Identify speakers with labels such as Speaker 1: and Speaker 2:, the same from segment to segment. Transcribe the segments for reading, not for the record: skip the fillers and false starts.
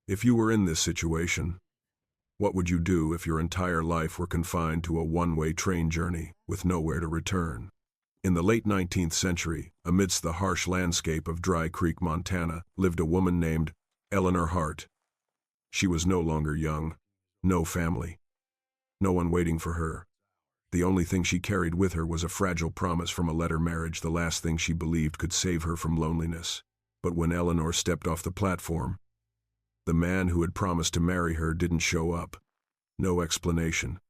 Speaker 1: If you were in this situation, what would you do if your entire life were confined to a one-way train journey with nowhere to return? In the late 19th century, amidst the harsh landscape of Dry Creek, Montana, lived a woman named Eleanor Hart. She was no longer young, no family, no one waiting for her. The only thing she carried with her was a fragile promise from a letter marriage, the last thing she believed could save her from loneliness. But when Eleanor stepped off the platform, the man who had promised to marry her didn't show up. No explanation,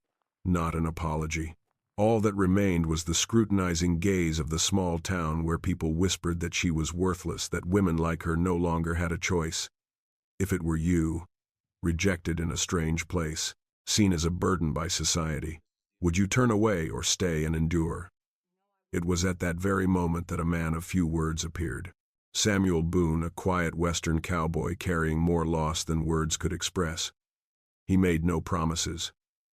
Speaker 1: not an apology. All that remained was the scrutinizing gaze of the small town where people whispered that she was worthless, that women like her no longer had a choice. If it were you, rejected in a strange place, seen as a burden by society, would you turn away or stay and endure? It was at that very moment that a man of few words appeared. Samuel Boone, a quiet western cowboy carrying more loss than words could express. He made no promises.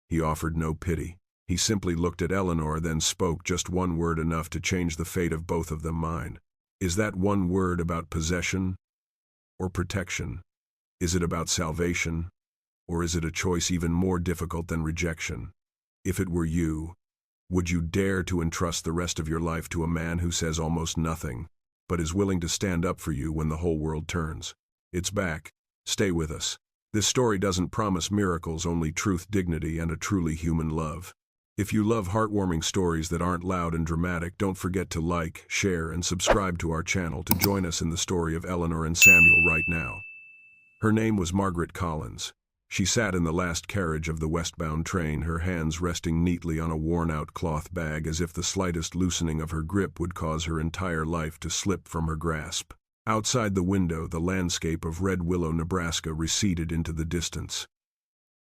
Speaker 1: He offered no pity. He simply looked at Eleanor, then spoke just one word, enough to change the fate of both of them. Mine. Is that one word about possession or protection? Is it about salvation, or is it a choice even more difficult than rejection? If it were you, would you dare to entrust the rest of your life to a man who says almost nothing, but is willing to stand up for you when the whole world turns? It's back. Stay with us. This story doesn't promise miracles, only truth, dignity, and a truly human love. If you love heartwarming stories that aren't loud and dramatic, don't forget to like, share, and subscribe to our channel to join us in the story of Eleanor and Samuel right now. Her name was Margaret Collins. She sat in the last carriage of the westbound train, her hands resting neatly on a worn-out cloth bag, as if the slightest loosening of her grip would cause her entire life to slip from her grasp. Outside the window, the landscape of Red Willow, Nebraska receded into the distance.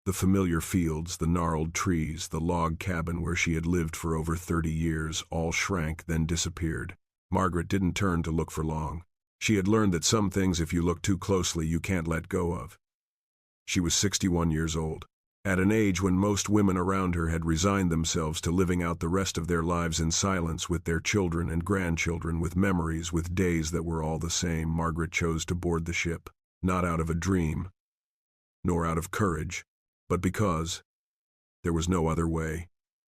Speaker 1: The familiar fields, the gnarled trees, the log cabin where she had lived for over 30 years, all shrank, then disappeared. Margaret didn't turn to look for long. She had learned that some things, if you look too closely, you can't let go of. She was 61 years old, at an age when most women around her had resigned themselves to living out the rest of their lives in silence with their children and grandchildren, with memories, with days that were all the same. Margaret chose to board the ship, not out of a dream, nor out of courage, but because there was no other way.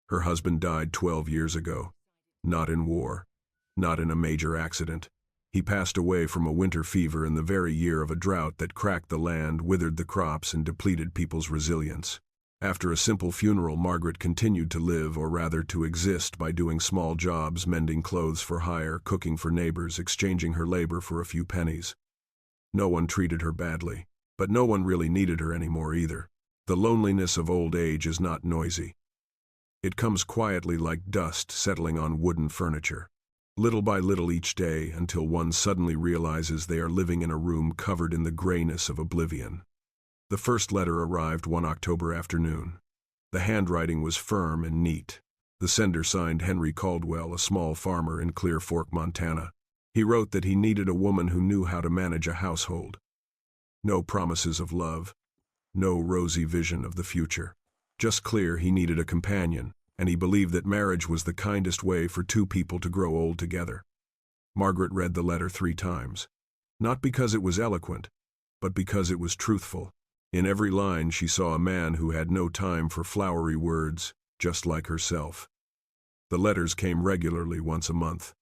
Speaker 1: Her husband died 12 years ago, not in war, not in a major accident. He passed away from a winter fever in the very year of a drought that cracked the land, withered the crops, and depleted people's resilience. After a simple funeral, Margaret continued to live, or rather to exist, by doing small jobs, mending clothes for hire, cooking for neighbors, exchanging her labor for a few pennies. No one treated her badly, but no one really needed her anymore either. The loneliness of old age is not noisy. It comes quietly, like dust settling on wooden furniture. Little by little each day, until one suddenly realizes they are living in a room covered in the grayness of oblivion. The first letter arrived one October afternoon. The handwriting was firm and neat. The sender signed Henry Caldwell, a small farmer in Clear Fork, Montana. He wrote that he needed a woman who knew how to manage a household. No promises of love, no rosy vision of the future. Just clear he needed a companion, and he believed that marriage was the kindest way for two people to grow old together. Margaret read the letter 3 times, not because it was eloquent, but because it was truthful. In every line she saw a man who had no time for flowery words, just like herself. The letters came regularly, once a month.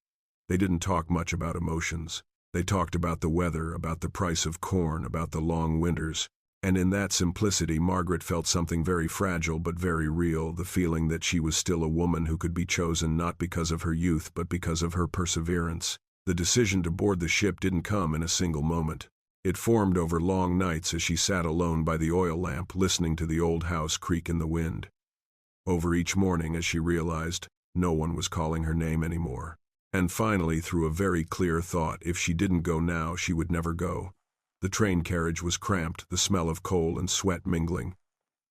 Speaker 1: They didn't talk much about emotions. They talked about the weather, about the price of corn, about the long winters. And in that simplicity, Margaret felt something very fragile but very real, the feeling that she was still a woman who could be chosen, not because of her youth but because of her perseverance. The decision to board the ship didn't come in a single moment. It formed over long nights as she sat alone by the oil lamp, listening to the old house creak in the wind. Over each morning as she realized no one was calling her name anymore. And finally, through a very clear thought, if she didn't go now, she would never go. The train carriage was cramped, the smell of coal and sweat mingling.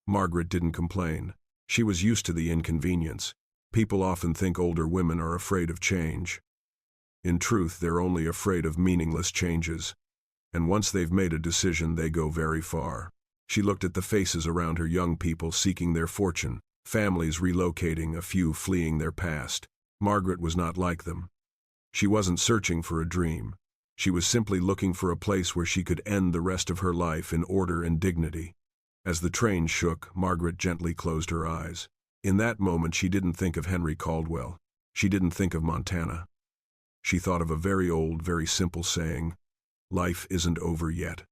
Speaker 1: Margaret didn't complain. She was used to the inconvenience. People often think older women are afraid of change. In truth, they're only afraid of meaningless changes. And once they've made a decision, they go very far. She looked at the faces around her, young people seeking their fortune, families relocating, a few fleeing their past. Margaret was not like them. She wasn't searching for a dream. She was simply looking for a place where she could end the rest of her life in order and dignity. As the train shook, Margaret gently closed her eyes. In that moment, she didn't think of Henry Caldwell. She didn't think of Montana. She thought of a very old, very simple saying, "Life isn't over yet,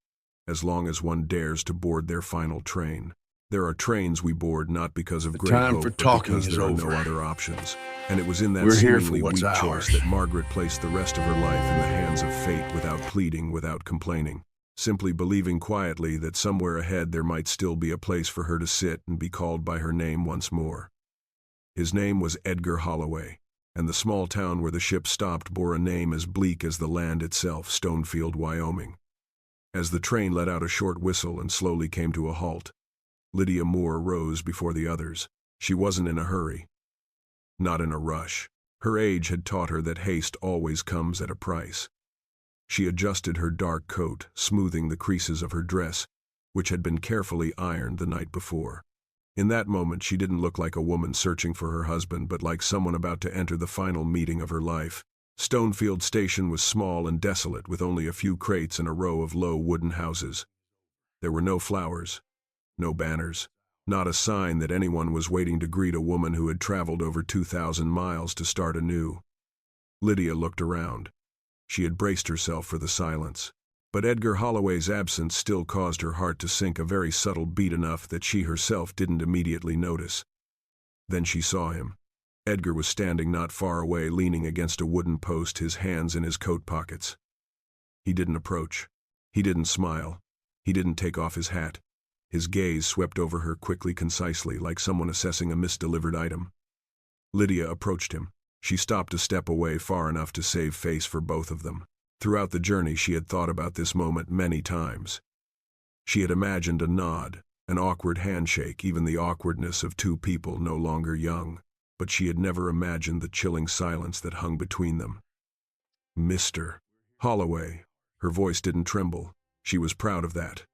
Speaker 1: as long as one dares to board their final train." There are trains we board not because of great hope, but because there are no other options. And it was in that seemingly weak choice that Margaret placed the rest of her life in the hands of fate, without pleading, without complaining, simply believing quietly that somewhere ahead there might still be a place for her to sit and be called by her name once more. His name was Edgar Holloway, and the small town where the ship stopped bore a name as bleak as the land itself, Stonefield, Wyoming. As the train let out a short whistle and slowly came to a halt, Lydia Moore rose before the others. She wasn't in a hurry. Not in a rush. Her age had taught her that haste always comes at a price. She adjusted her dark coat, smoothing the creases of her dress, which had been carefully ironed the night before. In that moment, she didn't look like a woman searching for her husband, but like someone about to enter the final meeting of her life. Stonefield Station was small and desolate, with only a few crates and a row of low wooden houses. There were no flowers. No banners, not a sign that anyone was waiting to greet a woman who had traveled over 2,000 miles to start anew. Lydia looked around. She had braced herself for the silence, but Edgar Holloway's absence still caused her heart to sink a very subtle beat, enough that she herself didn't immediately notice. Then she saw him. Edgar was standing not far away, leaning against a wooden post, his hands in his coat pockets. He didn't approach. He didn't smile. He didn't take off his hat. His gaze swept over her quickly, concisely, like someone assessing a misdelivered item. Lydia approached him. She stopped a step away, far enough to save face for both of them. Throughout the journey, she had thought about this moment many times. She had imagined a nod, an awkward handshake, even the awkwardness of two people no longer young, but she had never imagined the chilling silence that hung between them. "Mr. Holloway." Her voice didn't tremble. She was proud of that.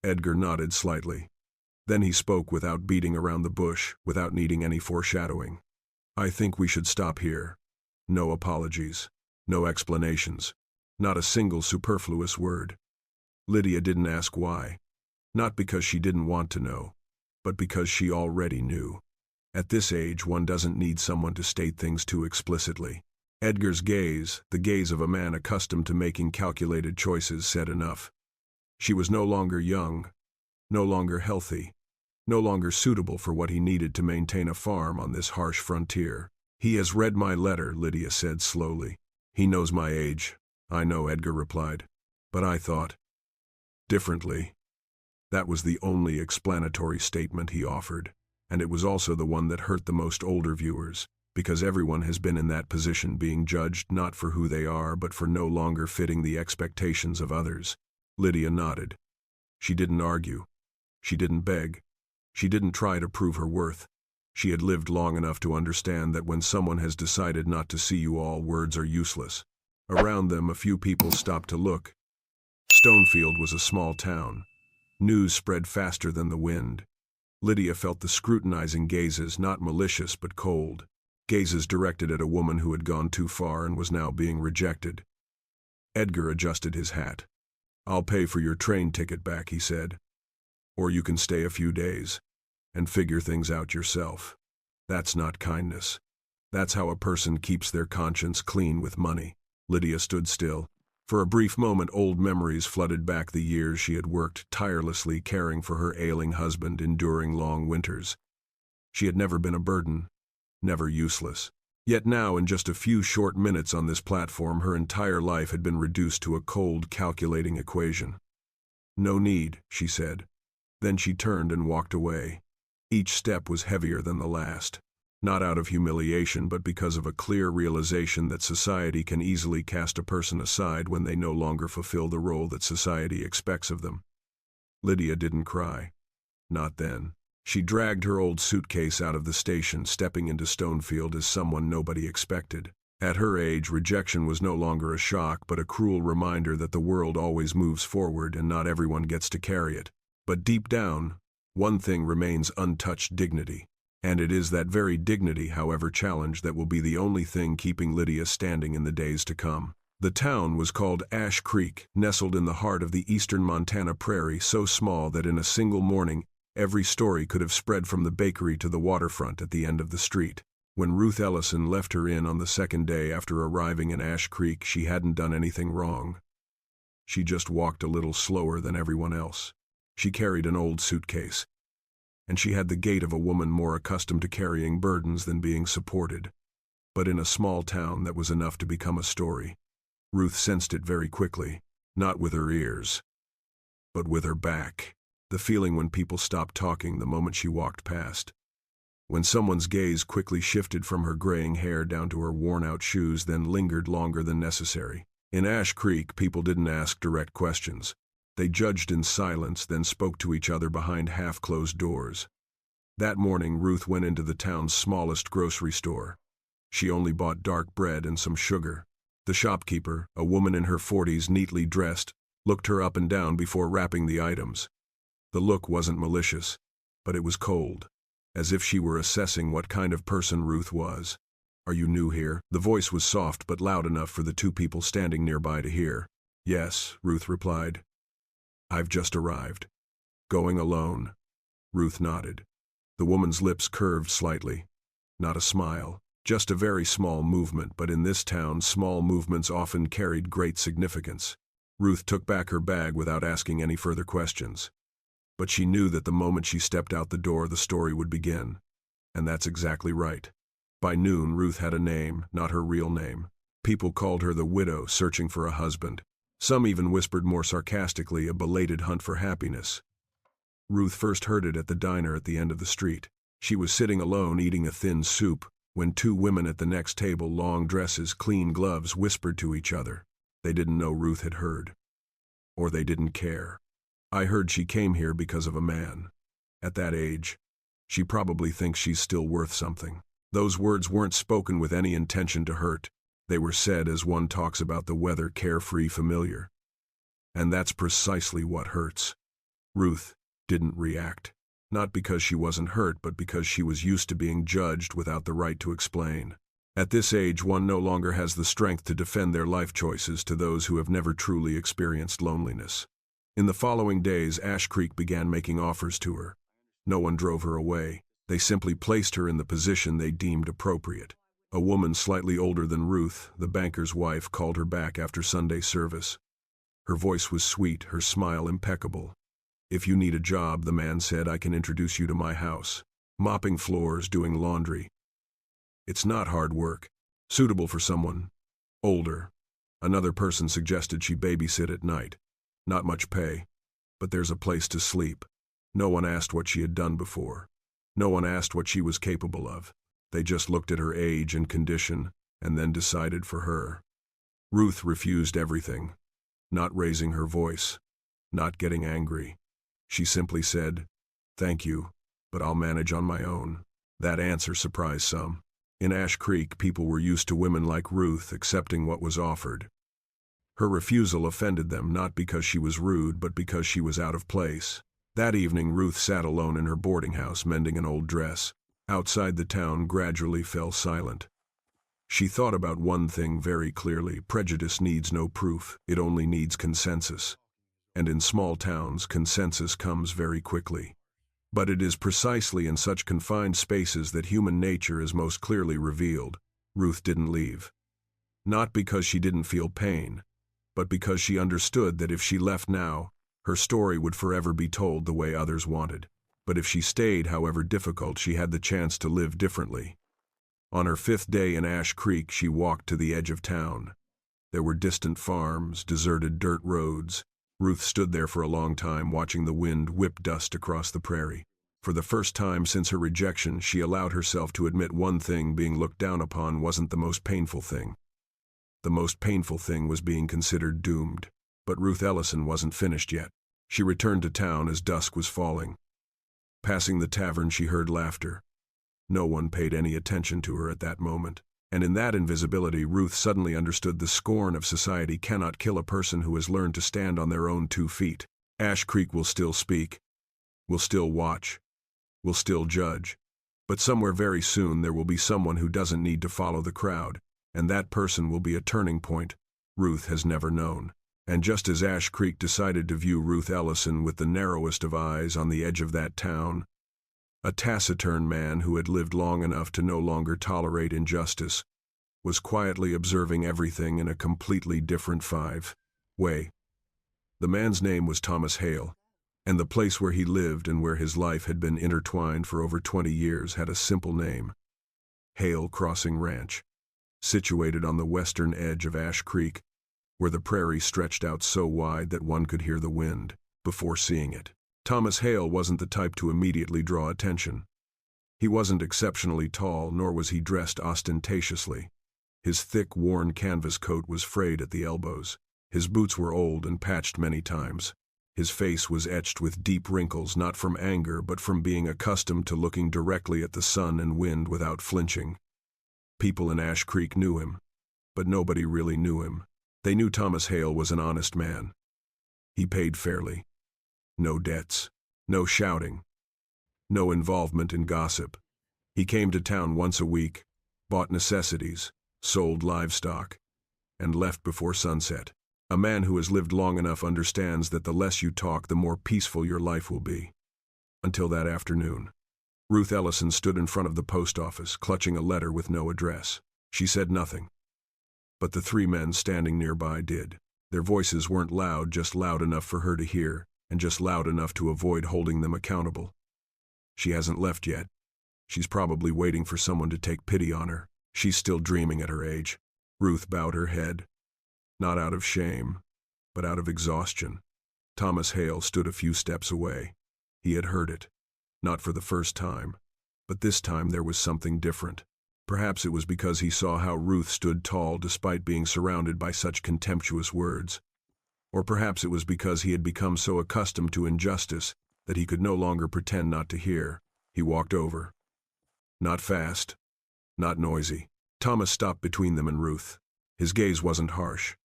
Speaker 1: Edgar nodded slightly. Then he spoke without beating around the bush, without needing any foreshadowing. "I think we should stop here. No apologies. No explanations. Not a single superfluous word." Lydia didn't ask why. Not because she didn't want to know, but because she already knew. At this age, one doesn't need someone to state things too explicitly. Edgar's gaze, the gaze of a man accustomed to making calculated choices, said enough. She was no longer young, no longer healthy, no longer suitable for what he needed to maintain a farm on this harsh frontier. "He has read my letter," Lydia said slowly. "He knows my age." "I know," Edgar replied. "But I thought differently." That was the only explanatory statement he offered, and it was also the one that hurt the most older viewers, because everyone has been in that position, being judged not for who they are, but for no longer fitting the expectations of others. Lydia nodded. She didn't argue. She didn't beg. She didn't try to prove her worth. She had lived long enough to understand that when someone has decided not to see you, all words are useless. Around them, a few people stopped to look. Stonefield was a small town. News spread faster than the wind. Lydia felt the scrutinizing gazes, not malicious but cold. Gazes directed at a woman who had gone too far and was now being rejected. Edgar adjusted his hat. "I'll pay for your train ticket back," he said. "Or you can stay a few days and figure things out yourself." That's not kindness. That's how a person keeps their conscience clean with money. Lydia stood still. For a brief moment, old memories flooded back, the years she had worked tirelessly caring for her ailing husband, enduring long winters. She had never been a burden, never useless. Yet now, in just a few short minutes on this platform, her entire life had been reduced to a cold, calculating equation. "No need," she said. Then she turned and walked away. Each step was heavier than the last, not out of humiliation, but because of a clear realization that society can easily cast a person aside when they no longer fulfill the role that society expects of them. Lydia didn't cry. Not then. She dragged her old suitcase out of the station, stepping into Stonefield as someone nobody expected. At her age, rejection was no longer a shock, but a cruel reminder that the world always moves forward and not everyone gets to carry it. But deep down, one thing remains untouched: dignity. And it is that very dignity, however challenged, that will be the only thing keeping Lydia standing in the days to come. The town was called Ash Creek, nestled in the heart of the eastern Montana prairie, so small that in a single morning, every story could have spread from the bakery to the waterfront at the end of the street. When Ruth Ellison left her inn on the second day after arriving in Ash Creek, she hadn't done anything wrong. She just walked a little slower than everyone else. She carried an old suitcase, and she had the gait of a woman more accustomed to carrying burdens than being supported. But in a small town, that was enough to become a story. Ruth sensed it very quickly, not with her ears, but with her back. The feeling when people stopped talking the moment she walked past. When someone's gaze quickly shifted from her graying hair down to her worn-out shoes, then lingered longer than necessary. In Ash Creek, people didn't ask direct questions. They judged in silence, then spoke to each other behind half-closed doors. That morning, Ruth went into the town's smallest grocery store. She only bought dark bread and some sugar. The shopkeeper, a woman in her 40s, neatly dressed, looked her up and down before wrapping the items. The look wasn't malicious, but it was cold, as if she were assessing what kind of person Ruth was. "Are you new here?" The voice was soft but loud enough for the two people standing nearby to hear. "Yes," Ruth replied. "I've just arrived." "Going alone?" Ruth nodded. The woman's lips curved slightly. Not a smile, just a very small movement, but in this town, small movements often carried great significance. Ruth took back her bag without asking any further questions. But she knew that the moment she stepped out the door, the story would begin. And that's exactly right. By noon, Ruth had a name, not her real name. People called her the widow searching for a husband. Some even whispered more sarcastically, a belated hunt for happiness. Ruth first heard it at the diner at the end of the street. She was sitting alone eating a thin soup when two women at the next table, long dresses, clean gloves, whispered to each other. They didn't know Ruth had heard. Or they didn't care. "I heard she came here because of a man. At that age, she probably thinks she's still worth something." Those words weren't spoken with any intention to hurt. They were said as one talks about the weather, carefree, familiar. And that's precisely what hurts. Ruth didn't react. Not because she wasn't hurt, but because she was used to being judged without the right to explain. At this age, one no longer has the strength to defend their life choices to those who have never truly experienced loneliness. In the following days, Ash Creek began making offers to her. No one drove her away. They simply placed her in the position they deemed appropriate. A woman slightly older than Ruth, the banker's wife, called her back after Sunday service. Her voice was sweet, her smile impeccable. "If you need a job," the man said, "I can introduce you to my house. Mopping floors, doing laundry. It's not hard work. Suitable for someone older." Another person suggested she babysit at night. "Not much pay, but there's a place to sleep." No one asked what she had done before. No one asked what she was capable of. They just looked at her age and condition, and then decided for her. Ruth refused everything. Not raising her voice. Not getting angry. She simply said, "Thank you, but I'll manage on my own." That answer surprised some. In Ash Creek, people were used to women like Ruth accepting what was offered. Her refusal offended them, not because she was rude, but because she was out of place. That evening, Ruth sat alone in her boarding house, mending an old dress. Outside, the town gradually fell silent. She thought about one thing very clearly: prejudice needs no proof, it only needs consensus. And in small towns, consensus comes very quickly. But it is precisely in such confined spaces that human nature is most clearly revealed. Ruth didn't leave. Not because she didn't feel pain, but because she understood that if she left now, her story would forever be told the way others wanted. But if she stayed, however difficult, she had the chance to live differently. On her 5th day in Ash Creek, she walked to the edge of town. There were distant farms, deserted dirt roads. Ruth stood there for a long time, watching the wind whip dust across the prairie. For the first time since her rejection, she allowed herself to admit one thing: being looked down upon wasn't the most painful thing. The most painful thing was being considered doomed. But Ruth Ellison wasn't finished yet. She returned to town as dusk was falling. Passing the tavern, she heard laughter. No one paid any attention to her at that moment. And in that invisibility, Ruth suddenly understood the scorn of society cannot kill a person who has learned to stand on their own 2 feet. Ash Creek will still speak, will still watch, will still judge. But somewhere very soon there will be someone who doesn't need to follow the crowd, and that person will be a turning point. Ruth has never known. And just as Ash Creek decided to view Ruth Ellison with the narrowest of eyes on the edge of that town, a taciturn man who had lived long enough to no longer tolerate injustice was quietly observing everything in a completely different way. The man's name was Thomas Hale, and the place where he lived and where his life had been intertwined for over 20 years had a simple name: Hale Crossing Ranch, situated on the western edge of Ash Creek, where the prairie stretched out so wide that one could hear the wind before seeing it. Thomas Hale wasn't the type to immediately draw attention. He wasn't exceptionally tall, nor was he dressed ostentatiously. His thick, worn canvas coat was frayed at the elbows. His boots were old and patched many times. His face was etched with deep wrinkles, not from anger, but from being accustomed to looking directly at the sun and wind without flinching. People in Ash Creek knew him, but nobody really knew him. They knew Thomas Hale was an honest man. He paid fairly. No debts, no shouting, no involvement in gossip. He came to town once a week, bought necessities, sold livestock, and left before sunset. A man who has lived long enough understands that the less you talk, the more peaceful your life will be. Until that afternoon, Ruth Ellison stood in front of the post office, clutching a letter with no address. She said nothing, but the three men standing nearby did. Their voices weren't loud, just loud enough for her to hear, and just loud enough to avoid holding them accountable. She hasn't left yet. She's probably waiting for someone to take pity on her. She's still dreaming at her age. Ruth bowed her head, not out of shame, but out of exhaustion. Thomas Hale stood a few steps away. He had heard it, not for the first time, but this time there was something different. Perhaps it was because he saw how Ruth stood tall despite being surrounded by such contemptuous words. Or perhaps it was because he had become so accustomed to injustice that he could no longer pretend not to hear. He walked over. Not fast, not noisy. Thomas stopped between them and Ruth. His gaze wasn't harsh,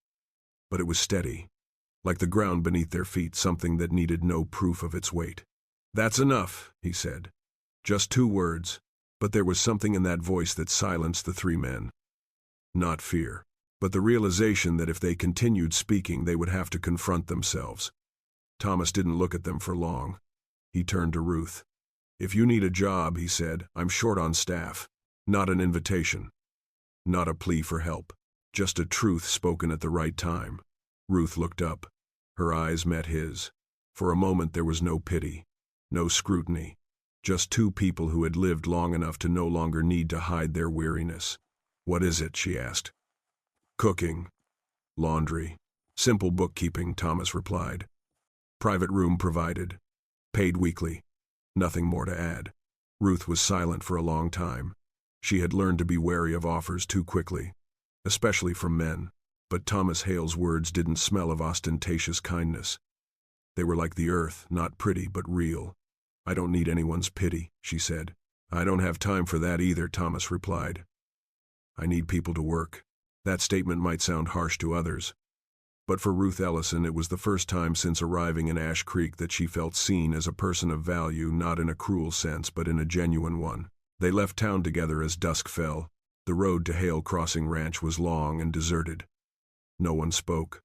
Speaker 1: but it was steady, like the ground beneath their feet, something that needed no proof of its weight. "That's enough," he said. Just 2 words, but there was something in that voice that silenced the 3 men. Not fear, but the realization that if they continued speaking, they would have to confront themselves. Thomas didn't look at them for long. He turned to Ruth. "If you need a job," he said, "I'm short on staff." Not an invitation. Not a plea for help. Just a truth spoken at the right time. Ruth looked up. Her eyes met his. For a moment there was no pity, no scrutiny. Just 2 people who had lived long enough to no longer need to hide their weariness. "What is it?" she asked. "Cooking. Laundry. Simple bookkeeping," Thomas replied. "Private room provided. Paid weekly. Nothing more to add." Ruth was silent for a long time. She had learned to be wary of offers too quickly, especially from men. But Thomas Hale's words didn't smell of ostentatious kindness. They were like the earth, not pretty but real. "I don't need anyone's pity," she said. "I don't have time for that either," Thomas replied. "I need people to work." That statement might sound harsh to others, but for Ruth Ellison it was the first time since arriving in Ash Creek that she felt seen as a person of value, not in a cruel sense but in a genuine one. They left town together as dusk fell. The road to Hale Crossing Ranch was long and deserted. No one spoke.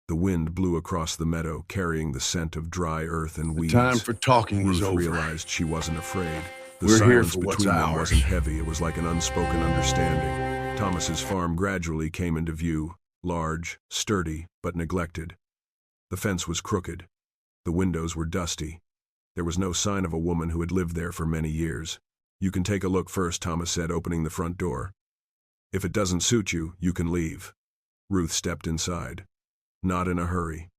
Speaker 1: The wind blew across the meadow, carrying the scent of dry earth and weeds.
Speaker 2: The time for talking is
Speaker 1: Ruth
Speaker 2: over.
Speaker 1: realized she wasn't afraid. The
Speaker 2: We're here
Speaker 1: silence
Speaker 2: for what's
Speaker 1: between them
Speaker 2: ours.
Speaker 1: wasn't heavy. It was like an unspoken understanding. Thomas's farm gradually came into view, large, sturdy, but neglected. The fence was crooked. The windows were dusty. There was no sign of a woman who had lived there for many years. "You can take a look first," Thomas said, opening the front door. "If it doesn't suit you, you can leave." Ruth stepped inside. Not in a hurry.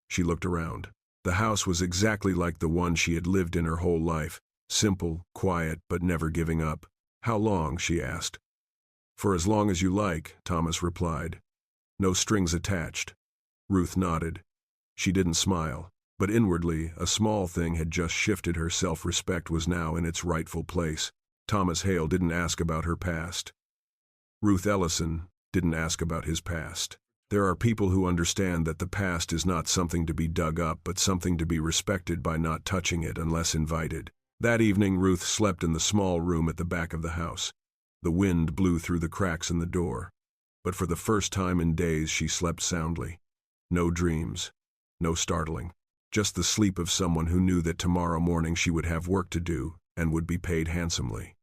Speaker 1: She looked around. The house was exactly like the one she had lived in her whole life. Simple, quiet, but never giving up. "How long?" she asked. "For as long as you like," Thomas replied. "No strings attached." Ruth nodded. She didn't smile, but inwardly, a small thing had just shifted. Her self-respect was now in its rightful place. Thomas Hale didn't ask about her past. Ruth Ellison didn't ask about his past. There are people who understand that the past is not something to be dug up, but something to be respected by not touching it unless invited. That evening, Ruth slept in the small room at the back of the house. The wind blew through the cracks in the door, but for the first time in days she slept soundly. No dreams, no startling, just the sleep of someone who knew that tomorrow morning she would have work to do and would be paid handsomely.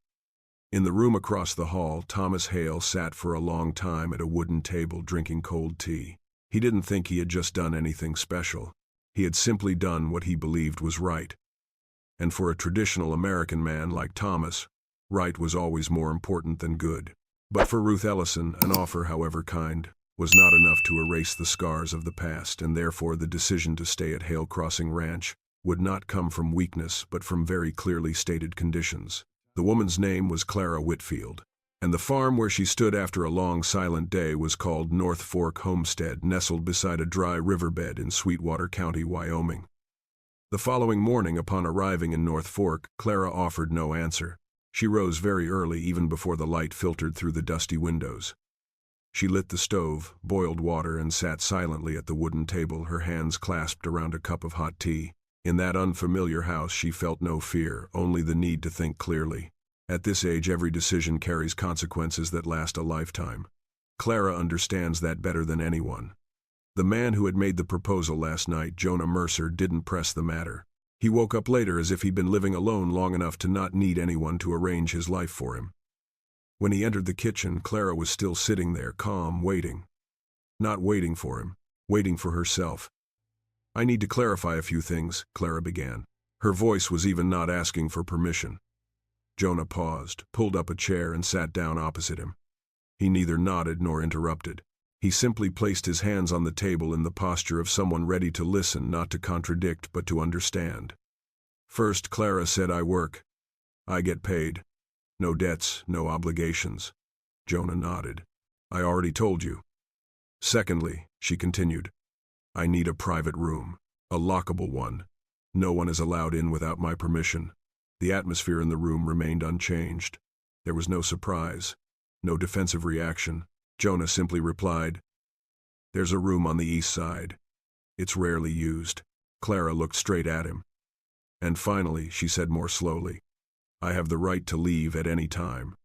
Speaker 1: In the room across the hall, Thomas Hale sat for a long time at a wooden table drinking cold tea. He didn't think he had just done anything special. He had simply done what he believed was right. And for a traditional American man like Thomas, right was always more important than good. But for Ruth Ellison, an offer, however kind, was not enough to erase the scars of the past, and therefore the decision to stay at Hale Crossing Ranch would not come from weakness but from very clearly stated conditions. The woman's name was Clara Whitfield, and the farm where she stood after a long silent day was called North Fork Homestead, nestled beside a dry riverbed in Sweetwater County, Wyoming. The following morning, upon arriving in North Fork, Clara offered no answer. She rose very early, even before the light filtered through the dusty windows. She lit the stove, boiled water, and sat silently at the wooden table, her hands clasped around a cup of hot tea. In that unfamiliar house she felt no fear, only the need to think clearly. At this age, every decision carries consequences that last a lifetime. Clara understands that better than anyone. The man who had made the proposal last night, Jonah Mercer, didn't press the matter. He woke up later as if he'd been living alone long enough to not need anyone to arrange his life for him. When he entered the kitchen, Clara was still sitting there, calm, waiting. Not waiting for him, waiting for herself. "I need to clarify a few things," Clara began. Her voice was even not asking for permission. Jonah paused, pulled up a chair, and sat down opposite him. He neither nodded nor interrupted. He simply placed his hands on the table in the posture of someone ready to listen, not to contradict, but to understand. "First," Clara said, "I work. I get paid. No debts, no obligations." Jonah nodded. "I already told you." "Secondly," she continued, "I need a private room, a lockable one. No one is allowed in without my permission." The atmosphere in the room remained unchanged. There was no surprise, no defensive reaction. Jonah simply replied, "There's a room on the east side. It's rarely used." Clara looked straight at him. "And finally," she said more slowly, "I have the right to leave at any time.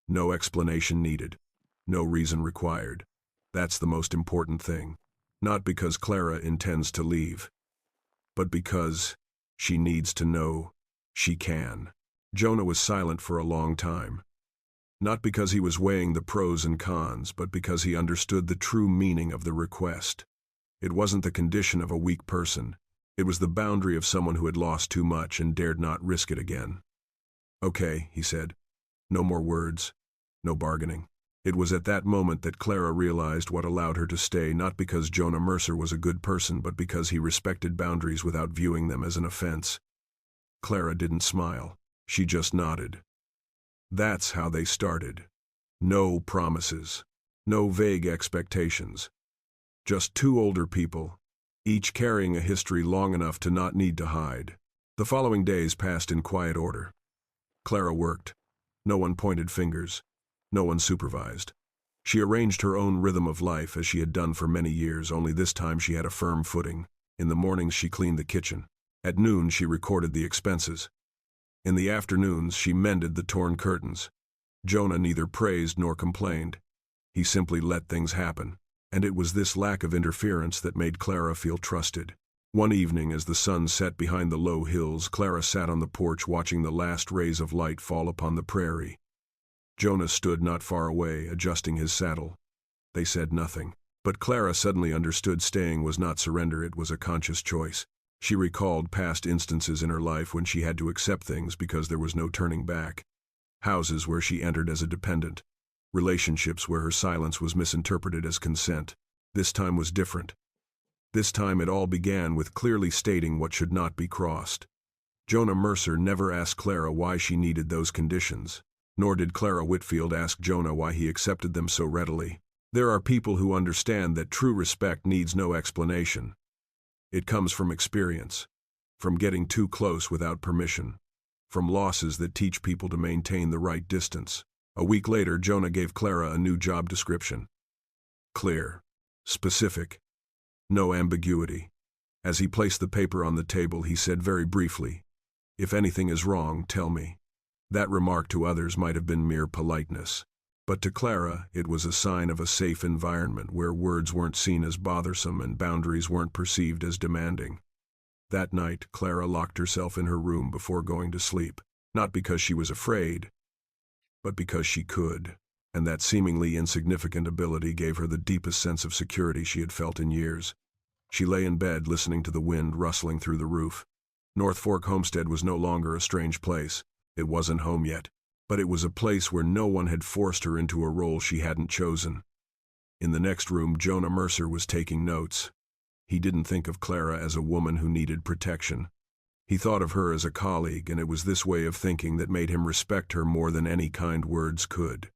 Speaker 1: No explanation needed. No reason required. That's the most important thing. Not because Clara intends to leave, but because she needs to know she can." Jonah was silent for a long time. Not because he was weighing the pros and cons, but because he understood the true meaning of the request. It wasn't the condition of a weak person. It was the boundary of someone who had lost too much and dared not risk it again. "Okay," he said. "No more words. No bargaining." It was at that moment that Clara realized what allowed her to stay, not because Jonah Mercer was a good person, but because he respected boundaries without viewing them as an offense. Clara didn't smile. She just nodded. That's how they started. No promises. No vague expectations. Just two older people, each carrying a history long enough to not need to hide. The following days passed in quiet order. Clara worked. No one pointed fingers. No one supervised. She arranged her own rhythm of life as she had done for many years, only this time she had a firm footing. In the mornings she cleaned the kitchen. At noon she recorded the expenses. In the afternoons she mended the torn curtains. Jonah neither praised nor complained. He simply let things happen, and it was this lack of interference that made Clara feel trusted. One evening, as the sun set behind the low hills, Clara sat on the porch watching the last rays of light fall upon the prairie. Jonah stood not far away, adjusting his saddle. They said nothing, but Clara suddenly understood staying was not surrender, it was a conscious choice. She recalled past instances in her life when she had to accept things because there was no turning back. Houses where she entered as a dependent. Relationships where her silence was misinterpreted as consent. This time was different. This time it all began with clearly stating what should not be crossed. Jonah Mercer never asked Clara why she needed those conditions, nor did Clara Whitfield ask Jonah why he accepted them so readily. There are people who understand that true respect needs no explanation. It comes from experience, from getting too close without permission, from losses that teach people to maintain the right distance. A week later, Jonah gave Clara a new job description. Clear, specific, no ambiguity. As he placed the paper on the table, he said very briefly, "If anything is wrong, tell me." That remark to others might have been mere politeness. But to Clara, it was a sign of a safe environment where words weren't seen as bothersome and boundaries weren't perceived as demanding. That night, Clara locked herself in her room before going to sleep, not because she was afraid, but because she could, and that seemingly insignificant ability gave her the deepest sense of security she had felt in years. She lay in bed listening to the wind rustling through the roof. North Fork Homestead was no longer a strange place. It wasn't home yet, but it was a place where no one had forced her into a role she hadn't chosen. In the next room, Jonah Mercer was taking notes. He didn't think of Clara as a woman who needed protection. He thought of her as a colleague, and it was this way of thinking that made him respect her more than any kind words could.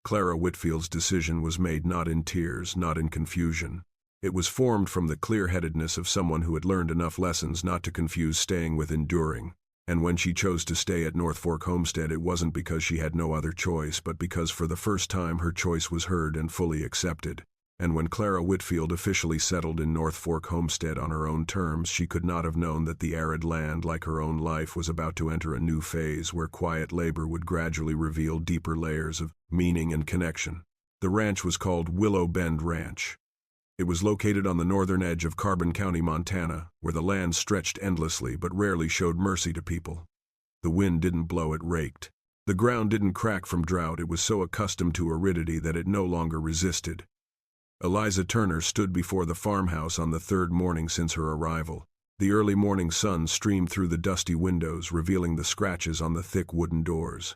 Speaker 1: Clara Whitfield's decision was made not in tears, not in confusion. It was formed from the clear-headedness of someone who had learned enough lessons not to confuse staying with enduring. And when she chose to stay at North Fork Homestead, it wasn't because she had no other choice, but because for the first time her choice was heard and fully accepted. And when Clara Whitfield officially settled in North Fork Homestead on her own terms, she could not have known that the arid land, like her own life, was about to enter a new phase where quiet labor would gradually reveal deeper layers of meaning and connection. The ranch was called Willow Bend Ranch. It was located on the northern edge of Carbon County, Montana, where the land stretched endlessly but rarely showed mercy to people. The wind didn't blow, it raked. The ground didn't crack from drought, it was so accustomed to aridity that it no longer resisted. Eliza Turner stood before the farmhouse on the third morning since her arrival. The early morning sun streamed through the dusty windows, revealing the scratches on the thick wooden doors.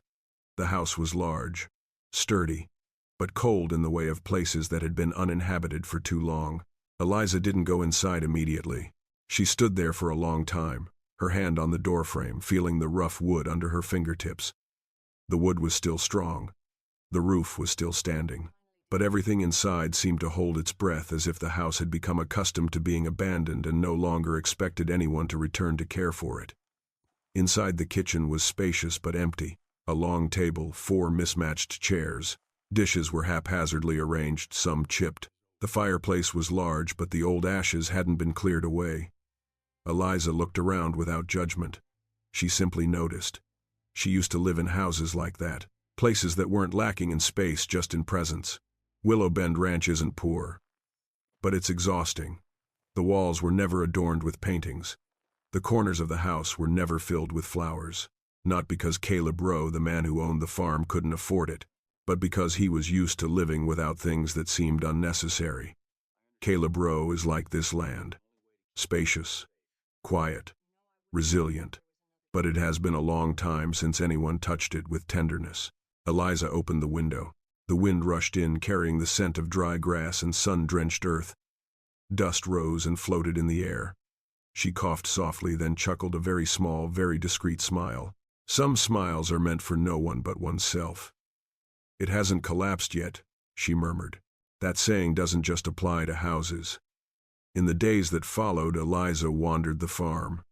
Speaker 1: The house was large, sturdy, but cold in the way of places that had been uninhabited for too long. Eliza didn't go inside immediately. She stood there for a long time, her hand on the doorframe, feeling the rough wood under her fingertips. The wood was still strong. The roof was still standing. But everything inside seemed to hold its breath, as if the house had become accustomed to being abandoned and no longer expected anyone to return to care for it. Inside the kitchen was spacious but empty. A long table, 4 mismatched chairs. Dishes were haphazardly arranged, some chipped. The fireplace was large, but the old ashes hadn't been cleared away. Eliza looked around without judgment. She simply noticed. She used to live in houses like that, places that weren't lacking in space, just in presence. Willow Bend Ranch isn't poor, but it's exhausting. The walls were never adorned with paintings. The corners of the house were never filled with flowers, not because Caleb Rowe, the man who owned the farm, couldn't afford it, but because he was used to living without things that seemed unnecessary. Caleb Rowe is like this land, spacious, quiet, resilient, but it has been a long time since anyone touched it with tenderness. Eliza opened the window. The wind rushed in, carrying the scent of dry grass and sun-drenched earth. Dust rose and floated in the air. She coughed softly, then chuckled a very small, very discreet smile. Some smiles are meant for no one but oneself. "It hasn't collapsed yet," she murmured. That saying doesn't just apply to houses. In the days that followed, Eliza wandered the farm.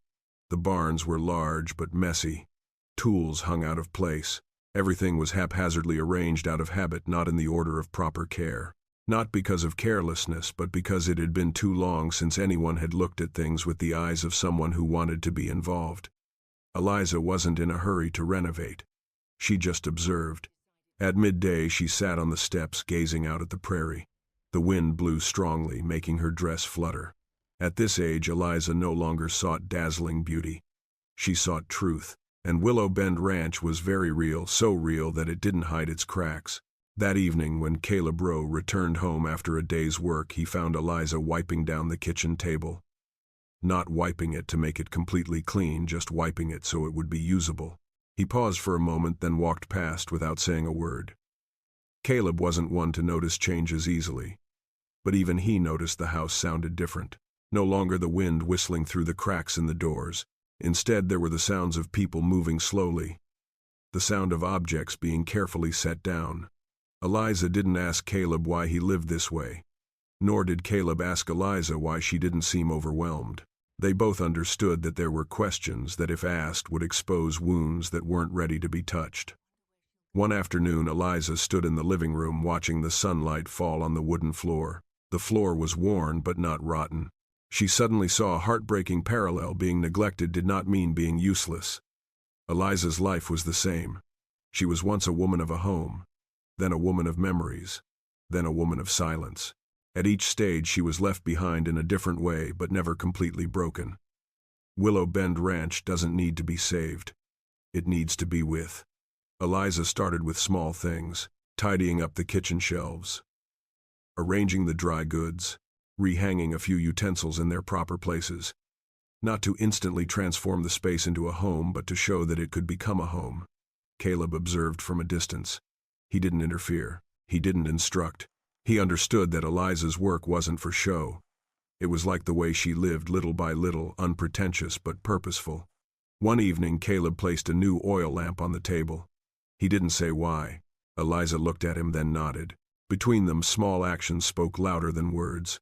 Speaker 1: The barns were large but messy. Tools hung out of place. Everything was haphazardly arranged out of habit, not in the order of proper care. Not because of carelessness, but because it had been too long since anyone had looked at things with the eyes of someone who wanted to be involved. Eliza wasn't in a hurry to renovate. She just observed. At midday, she sat on the steps, gazing out at the prairie. The wind blew strongly, making her dress flutter. At this age, Eliza no longer sought dazzling beauty. She sought truth. And Willow Bend Ranch was very real, so real that it didn't hide its cracks. That evening, when Caleb Rowe returned home after a day's work, he found Eliza wiping down the kitchen table. Not wiping it to make it completely clean, just wiping it so it would be usable. He paused for a moment, then walked past without saying a word. Caleb wasn't one to notice changes easily. But even he noticed the house sounded different. No longer the wind whistling through the cracks in the doors. Instead, there were the sounds of people moving slowly, the sound of objects being carefully set down. Eliza didn't ask Caleb why he lived this way, nor did Caleb ask Eliza why she didn't seem overwhelmed. They both understood that there were questions that, if asked, would expose wounds that weren't ready to be touched. One afternoon, Eliza stood in the living room watching the sunlight fall on the wooden floor. The floor was worn but not rotten. She suddenly saw a heartbreaking parallel. Being neglected did not mean being useless. Eliza's life was the same. She was once a woman of a home. then a woman of memories, then a woman of silence. At each stage she was left behind in a different way, but never completely broken. Willow Bend Ranch doesn't need to be saved. It needs to be with. Eliza started with small things, tidying up the kitchen shelves, arranging the dry goods, rehanging a few utensils in their proper places. Not to instantly transform the space into a home, but to show that it could become a home. Caleb observed from a distance. He didn't interfere. He didn't instruct. He understood that Eliza's work wasn't for show. It was like the way she lived, little by little, unpretentious but purposeful. One evening, Caleb placed a new oil lamp on the table. He didn't say why. Eliza looked at him, then nodded. Between them, small actions spoke louder than words.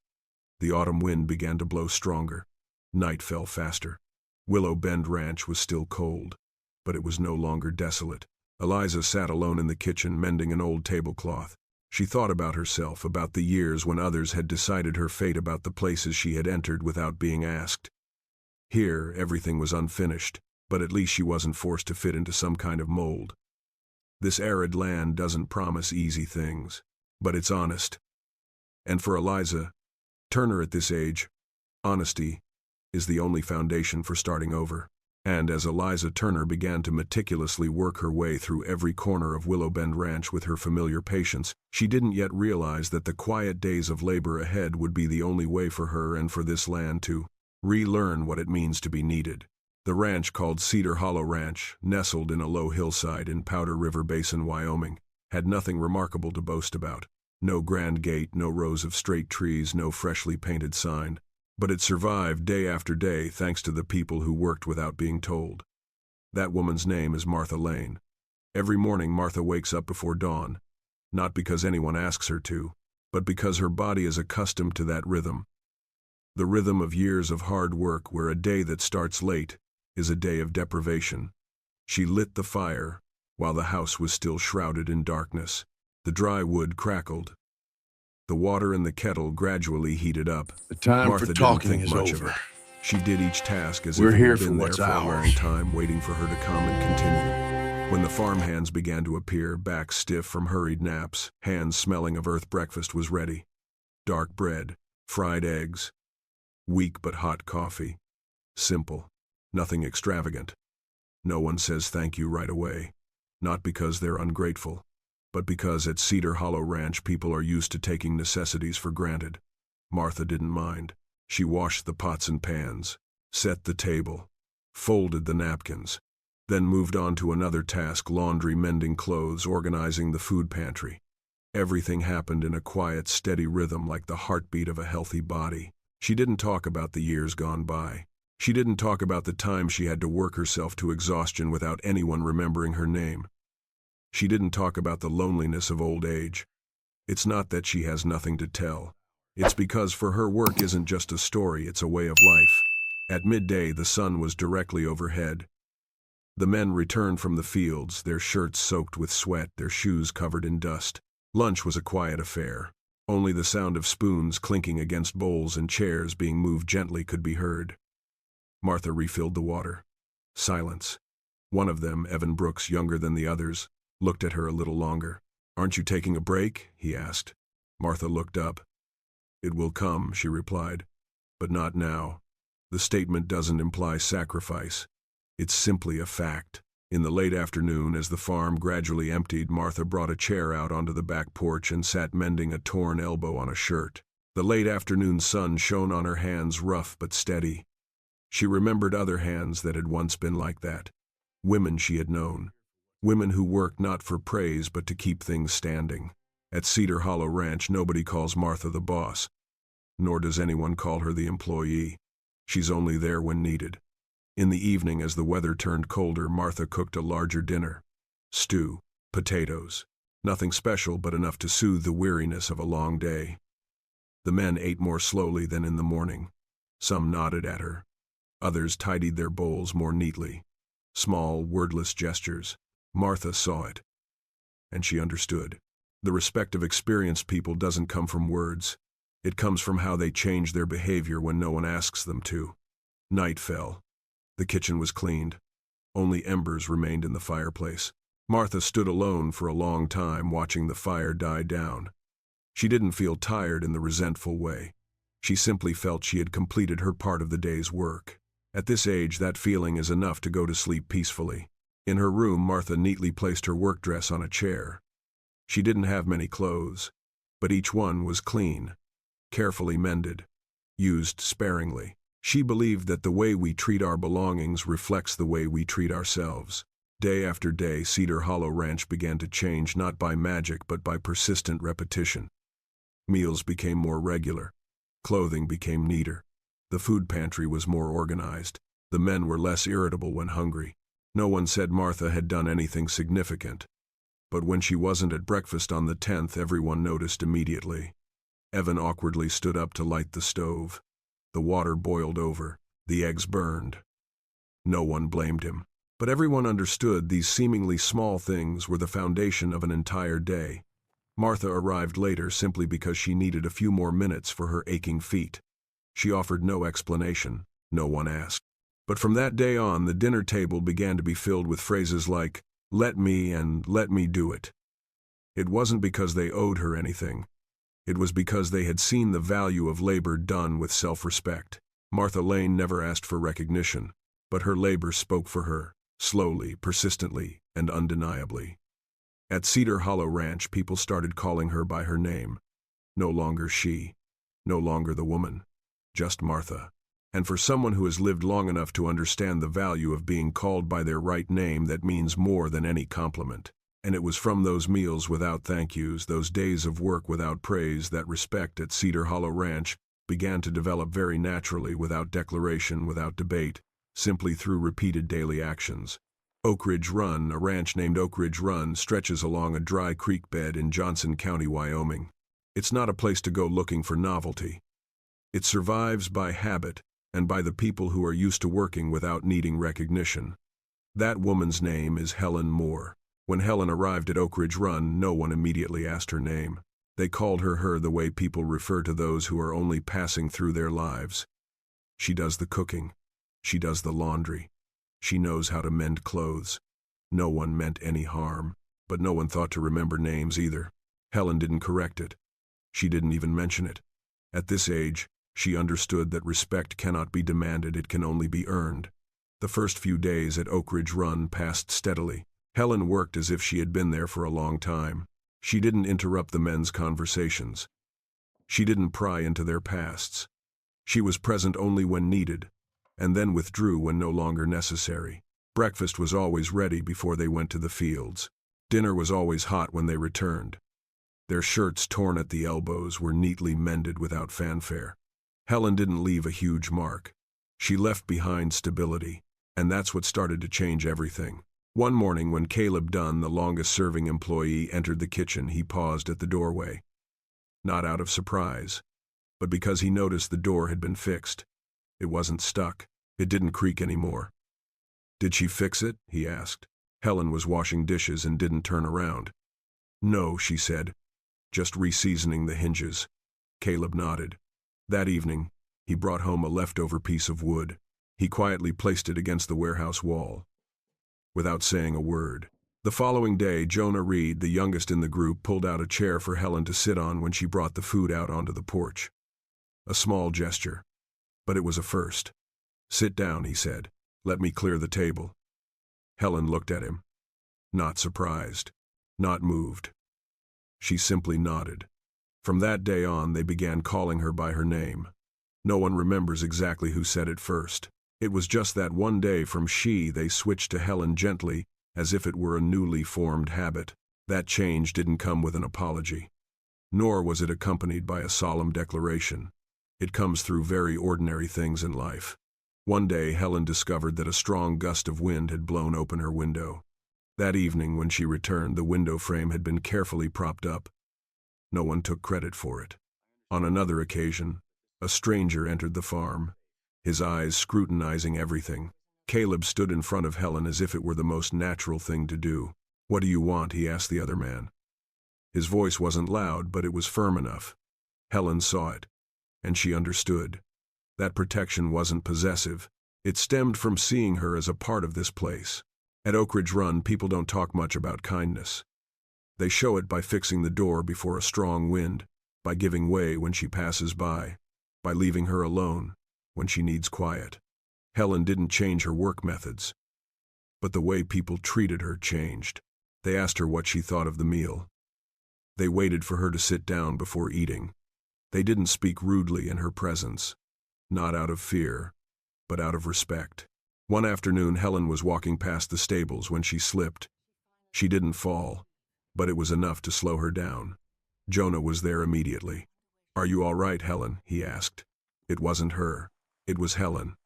Speaker 1: The autumn wind began to blow stronger. Night fell faster. Willow Bend Ranch was still cold, but it was no longer desolate. Eliza sat alone in the kitchen, mending an old tablecloth. She thought about herself, about the years when others had decided her fate, about the places she had entered without being asked. Here, everything was unfinished, but at least she wasn't forced to fit into some kind of mold. This arid land doesn't promise easy things, but it's honest. And for Eliza Turner at this age, honesty is the only foundation for starting over. And as Eliza Turner began to meticulously work her way through every corner of Willow Bend Ranch with her familiar patience, she didn't yet realize that the quiet days of labor ahead would be the only way for her and for this land to relearn what it means to be needed. The ranch, called Cedar Hollow Ranch, nestled in a low hillside in Powder River Basin, Wyoming, had nothing remarkable to boast about. No grand gate, no rows of straight trees, no freshly painted sign. But it survived day after day thanks to the people who worked without being told. That woman's name is Martha Lane. Every morning Martha wakes up before dawn, not because anyone asks her to, but because her body is accustomed to that rhythm. The rhythm of years of hard work, where a day that starts late is a day of deprivation. She lit the fire while the house was still shrouded in darkness. The dry wood crackled. The water in the kettle gradually heated up.
Speaker 2: The time
Speaker 1: Martha
Speaker 2: for talking
Speaker 1: didn't think
Speaker 2: is
Speaker 1: much
Speaker 2: over.
Speaker 1: of it. She did each task as
Speaker 2: We're
Speaker 1: if it
Speaker 2: here
Speaker 1: had
Speaker 2: for
Speaker 1: been there
Speaker 2: what's
Speaker 1: for a long
Speaker 2: ours.
Speaker 1: time, waiting for her to come and continue. When the farmhands began to appear, backs stiff from hurried naps, hands smelling of earth, breakfast was ready. Dark bread, fried eggs, weak but hot coffee. Simple, nothing extravagant. No one says thank you right away. Not because they're ungrateful, but because at Cedar Hollow Ranch people are used to taking necessities for granted. Martha didn't mind. She washed the pots and pans, set the table, folded the napkins, then moved on to another task: laundry, mending clothes, organizing the food pantry. Everything happened in a quiet, steady rhythm, like the heartbeat of a healthy body. She didn't talk about the years gone by. She didn't talk about the time she had to work herself to exhaustion without anyone remembering her name. She didn't talk about the loneliness of old age. It's not that she has nothing to tell. It's because for her, work isn't just a story, it's a way of life. At midday, the sun was directly overhead. The men returned from the fields, their shirts soaked with sweat, their shoes covered in dust. Lunch was a quiet affair. Only the sound of spoons clinking against bowls and chairs being moved gently could be heard. Martha refilled the water. Silence. One of them, Evan Brooks, younger than the others, looked at her a little longer. "Aren't you taking a break?" he asked. Martha looked up. "It will come," she replied, "but not now." The statement doesn't imply sacrifice. It's simply a fact. In the late afternoon, as the farm gradually emptied, Martha brought a chair out onto the back porch and sat mending a torn elbow on a shirt. The late afternoon sun shone on her hands, rough but steady. She remembered other hands that had once been like that. Women she had known. Women who worked not for praise but to keep things standing. At Cedar Hollow Ranch, nobody calls Martha the boss, nor does anyone call her the employee. She's only there when needed. In the evening, as the weather turned colder, Martha cooked a larger dinner. Stew, potatoes. Nothing special, but enough to soothe the weariness of a long day. The men ate more slowly than in the morning. Some nodded at her. Others tidied their bowls more neatly. Small, wordless gestures. Martha saw it, and she understood. The respect of experienced people doesn't come from words. It comes from how they change their behavior when no one asks them to. Night fell. The kitchen was cleaned. Only embers remained in the fireplace. Martha stood alone for a long time watching the fire die down. She didn't feel tired in the resentful way. She simply felt she had completed her part of the day's work. At this age, that feeling is enough to go to sleep peacefully. In her room, Martha neatly placed her work dress on a chair. She didn't have many clothes, but each one was clean, carefully mended, used sparingly. She believed that the way we treat our belongings reflects the way we treat ourselves. Day after day, Cedar Hollow Ranch began to change, not by magic but by persistent repetition. Meals became more regular. Clothing became neater. The food pantry was more organized. The men were less irritable when hungry. No one said Martha had done anything significant. But when she wasn't at breakfast on the 10th, everyone noticed immediately. Evan awkwardly stood up to light the stove. The water boiled over. The eggs burned. No one blamed him. But everyone understood these seemingly small things were the foundation of an entire day. Martha arrived later simply because she needed a few more minutes for her aching feet. She offered no explanation. No one asked. But from that day on, the dinner table began to be filled with phrases like, "Let me," and "Let me do it." It wasn't because they owed her anything. It was because they had seen the value of labor done with self-respect. Martha Lane never asked for recognition, but her labor spoke for her, slowly, persistently, and undeniably. At Cedar Hollow Ranch, people started calling her by her name. No longer she, no longer the woman, just Martha. And for someone who has lived long enough to understand the value of being called by their right name, that means more than any compliment. And it was from those meals without thank yous, those days of work without praise, that respect at Cedar Hollow Ranch began to develop very naturally, without declaration, without debate, simply through repeated daily actions. Oak Ridge Run, a ranch named Oak Ridge Run, stretches along a dry creek bed in Johnson County, Wyoming. It's not a place to go looking for novelty. It survives by habit and by the people who are used to working without needing recognition. That woman's name is Helen Moore. When Helen arrived at Oak Ridge Run, no one immediately asked her name. They called her the way people refer to those who are only passing through their lives. She does the cooking. She does the laundry. She knows how to mend clothes. No one meant any harm, but no one thought to remember names either. Helen didn't correct it. She didn't even mention it. At this age, she understood that respect cannot be demanded, it can only be earned. The first few days at Oak Ridge Run passed steadily. Helen worked as if she had been there for a long time. She didn't interrupt the men's conversations. She didn't pry into their pasts. She was present only when needed, and then withdrew when no longer necessary. Breakfast was always ready before they went to the fields. Dinner was always hot when they returned. Their shirts, torn at the elbows, were neatly mended without fanfare. Helen didn't leave a huge mark. She left behind stability, and that's what started to change everything. One morning when Caleb Dunn, the longest-serving employee, entered the kitchen, he paused at the doorway. Not out of surprise, but because he noticed the door had been fixed. It wasn't stuck. It didn't creak anymore. "Did she fix it?" he asked. Helen was washing dishes and didn't turn around. "No," she said, "just reseasoning the hinges." Caleb nodded. That evening, he brought home a leftover piece of wood. He quietly placed it against the warehouse wall, without saying a word. The following day, Jonah Reed, the youngest in the group, pulled out a chair for Helen to sit on when she brought the food out onto the porch. A small gesture, but it was a first. "Sit down," he said. "Let me clear the table." Helen looked at him. Not surprised, not moved. She simply nodded. From that day on, they began calling her by her name. No one remembers exactly who said it first. It was just that one day from she they switched to Helen gently, as if it were a newly formed habit. That change didn't come with an apology. Nor was it accompanied by a solemn declaration. It comes through very ordinary things in life. One day, Helen discovered that a strong gust of wind had blown open her window. That evening, when she returned, the window frame had been carefully propped up. No one took credit for it. On another occasion, a stranger entered the farm, his eyes scrutinizing everything. Caleb stood in front of Helen as if it were the most natural thing to do. "What do you want?" he asked the other man. His voice wasn't loud, but it was firm enough. Helen saw it, and she understood. That protection wasn't possessive. It stemmed from seeing her as a part of this place. At Oak Ridge Run, people don't talk much about kindness. They show it by fixing the door before a strong wind, by giving way when she passes by leaving her alone when she needs quiet. Helen didn't change her work methods, but the way people treated her changed. They asked her what she thought of the meal. They waited for her to sit down before eating. They didn't speak rudely in her presence, not out of fear, but out of respect. One afternoon, Helen was walking past the stables when she slipped. She didn't fall, but it was enough to slow her down. Jonah was there immediately. "Are you all right, Helen?" he asked. It wasn't her. It was Helen.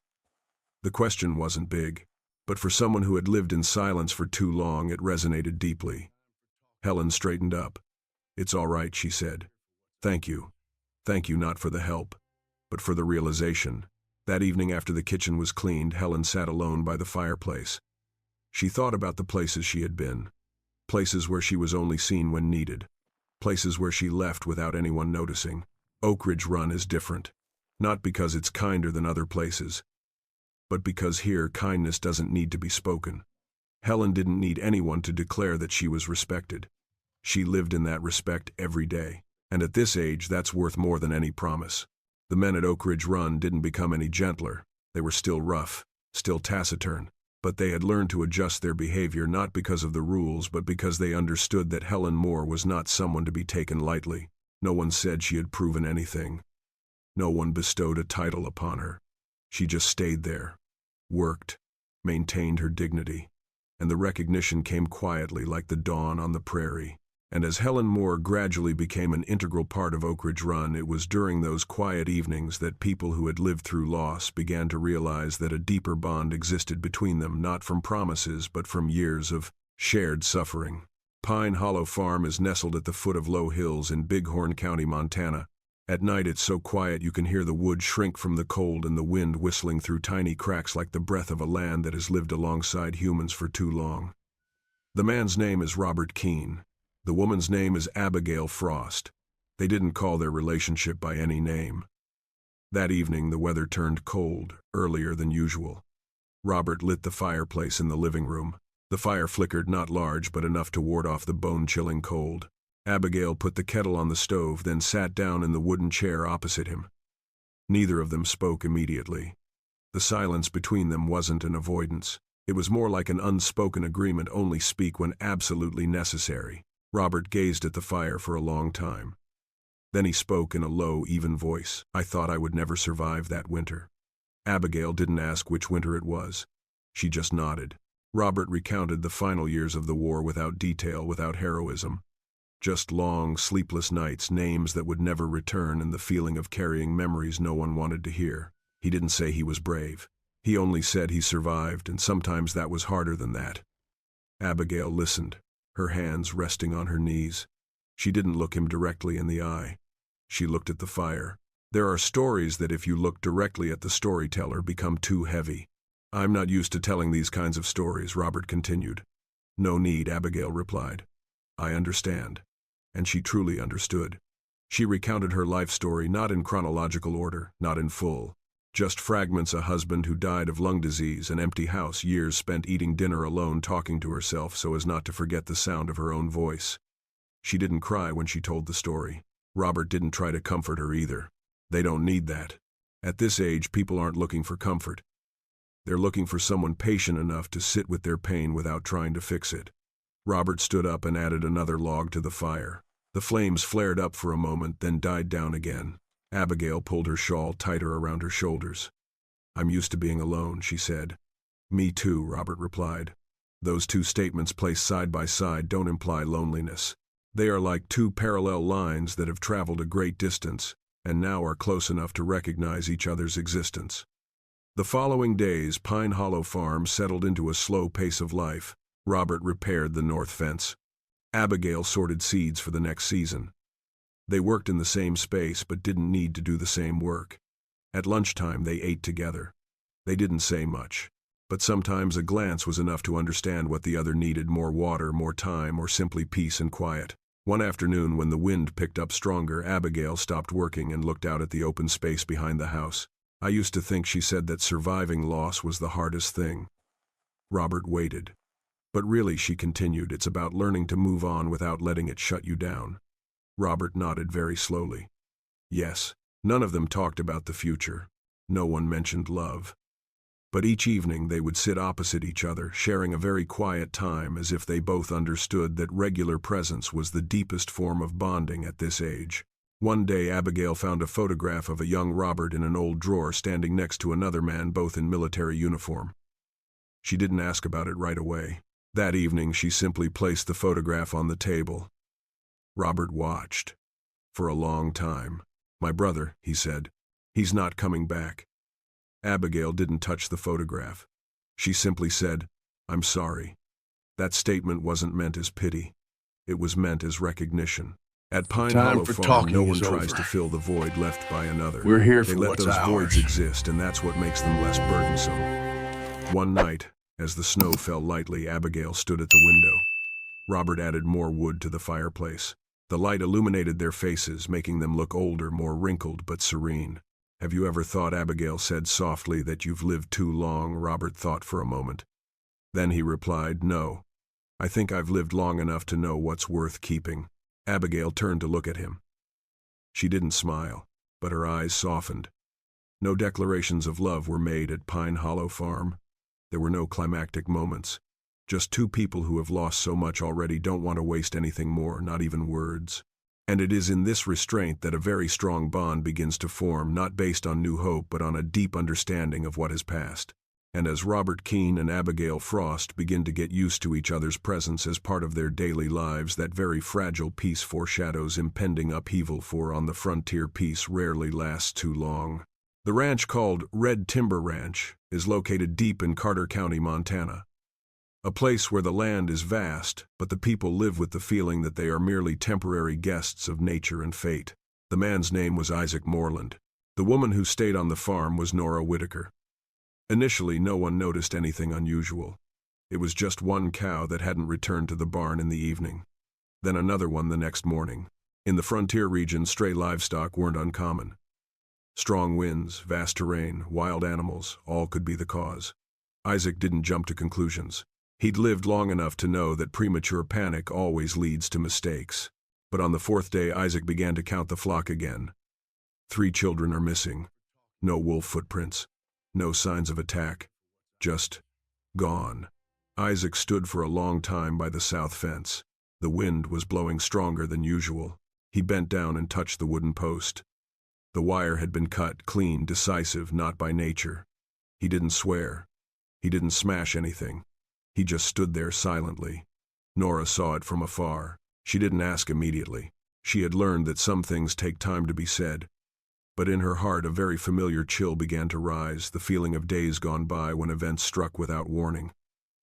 Speaker 1: The question wasn't big, but for someone who had lived in silence for too long, it resonated deeply. Helen straightened up. "It's all right," she said. "Thank you. Thank you not for the help, but for the realization." That evening after the kitchen was cleaned, Helen sat alone by the fireplace. She thought about the places she had been, places where she was only seen when needed, places where she left without anyone noticing. Oak Ridge Run is different, not because it's kinder than other places, but because here kindness doesn't need to be spoken. Helen didn't need anyone to declare that she was respected. She lived in that respect every day, and at this age that's worth more than any promise. The men at Oak Ridge Run didn't become any gentler. They were still rough, still taciturn, but they had learned to adjust their behavior not because of the rules but because they understood that Helen Moore was not someone to be taken lightly. No one said she had proven anything. No one bestowed a title upon her. She just stayed there, worked, maintained her dignity, and the recognition came quietly like the dawn on the prairie. And as Helen Moore gradually became an integral part of Oak Ridge Run, it was during those quiet evenings that people who had lived through loss began to realize that a deeper bond existed between them, not from promises but from years of shared suffering. Pine Hollow Farm is nestled at the foot of low hills in Bighorn County, Montana. At night it's so quiet you can hear the wood shrink from the cold and the wind whistling through tiny cracks like the breath of a land that has lived alongside humans for too long. The man's name is Robert Keene. The woman's name is Abigail Frost. They didn't call their relationship by any name. That evening the weather turned cold, earlier than usual. Robert lit the fireplace in the living room. The fire flickered, not large but enough to ward off the bone-chilling cold. Abigail put the kettle on the stove, then sat down in the wooden chair opposite him. Neither of them spoke immediately. The silence between them wasn't an avoidance. It was more like an unspoken agreement: only speak when absolutely necessary. Robert gazed at the fire for a long time. Then he spoke in a low, even voice. "I thought I would never survive that winter." Abigail didn't ask which winter it was. She just nodded. Robert recounted the final years of the war without detail, without heroism. Just long, sleepless nights, names that would never return, and the feeling of carrying memories no one wanted to hear. He didn't say he was brave. He only said he survived, and sometimes that was harder than that. Abigail listened, her hands resting on her knees. She didn't look him directly in the eye. She looked at the fire. There are stories that if you look directly at the storyteller become too heavy. "I'm not used to telling these kinds of stories," Robert continued. "No need," Abigail replied. "I understand." And she truly understood. She recounted her life story, not in chronological order, not in full. Just fragments: a husband who died of lung disease, an empty house, years spent eating dinner alone, talking to herself so as not to forget the sound of her own voice. She didn't cry when she told the story. Robert didn't try to comfort her either. They don't need that. At this age, people aren't looking for comfort. They're looking for someone patient enough to sit with their pain without trying to fix it. Robert stood up and added another log to the fire. The flames flared up for a moment, then died down again. Abigail pulled her shawl tighter around her shoulders. "I'm used to being alone," she said. "Me too," Robert replied. Those two statements placed side by side don't imply loneliness. They are like two parallel lines that have traveled a great distance, and now are close enough to recognize each other's existence. The following days, Pine Hollow Farm settled into a slow pace of life. Robert repaired the north fence. Abigail sorted seeds for the next season. They worked in the same space but didn't need to do the same work. At lunchtime they ate together. They didn't say much, but sometimes a glance was enough to understand what the other needed: more water, more time, or simply peace and quiet. One afternoon, when the wind picked up stronger, Abigail stopped working and looked out at the open space behind the house. "I used to think," she said, "that surviving loss was the hardest thing." Robert waited. But really, she continued, it's about learning to move on without letting it shut you down. Robert nodded very slowly. Yes, none of them talked about the future. No one mentioned love. But each evening they would sit opposite each other, sharing a very quiet time as if they both understood that regular presence was the deepest form of bonding at this age. One day Abigail found a photograph of a young Robert in an old drawer standing next to another man, both in military uniform. She didn't ask about it right away. That evening she simply placed the photograph on the table. Robert watched. For a long time. My brother, he said. He's not coming back. Abigail didn't touch the photograph. She simply said, I'm sorry. That statement wasn't meant as pity. It was meant as recognition. At Pine Hollow Farm, no one tries to fill the void left by another.
Speaker 2: We're here for
Speaker 1: They let
Speaker 2: what's
Speaker 1: those
Speaker 2: ours.
Speaker 1: voids exist, and that's what makes them less burdensome. One night, as the snow fell lightly, Abigail stood at the window. Robert added more wood to the fireplace. The light illuminated their faces, making them look older, more wrinkled, but serene. Have you ever thought, Abigail said softly, that you've lived too long? Robert thought for a moment. Then he replied, no. I think I've lived long enough to know what's worth keeping. Abigail turned to look at him. She didn't smile, but her eyes softened. No declarations of love were made at Pine Hollow Farm. There were no climactic moments. Just two people who have lost so much already don't want to waste anything more, not even words. And it is in this restraint that a very strong bond begins to form, not based on new hope, but on a deep understanding of what has passed. And as Robert Keene and Abigail Frost begin to get used to each other's presence as part of their daily lives, that very fragile peace foreshadows impending upheaval, for on the frontier peace rarely lasts too long. The ranch, called Red Timber Ranch, is located deep in Carter County, Montana. A place where the land is vast, but the people live with the feeling that they are merely temporary guests of nature and fate. The man's name was Isaac Moreland. The woman who stayed on the farm was Nora Whitaker. Initially, no one noticed anything unusual. It was just one cow that hadn't returned to the barn in the evening. Then another one the next morning. In the frontier region, stray livestock weren't uncommon. Strong winds, vast terrain, wild animals, all could be the cause. Isaac didn't jump to conclusions. He'd lived long enough to know that premature panic always leads to mistakes. But on the fourth day, Isaac began to count the flock again. 3 children are missing. No wolf footprints. No signs of attack. Just gone. Isaac stood for a long time by the south fence. The wind was blowing stronger than usual. He bent down and touched the wooden post. The wire had been cut, clean, decisive, not by nature. He didn't swear. He didn't smash anything. He just stood there silently. Nora saw it from afar. She didn't ask immediately. She had learned that some things take time to be said. But in her heart a very familiar chill began to rise, the feeling of days gone by when events struck without warning.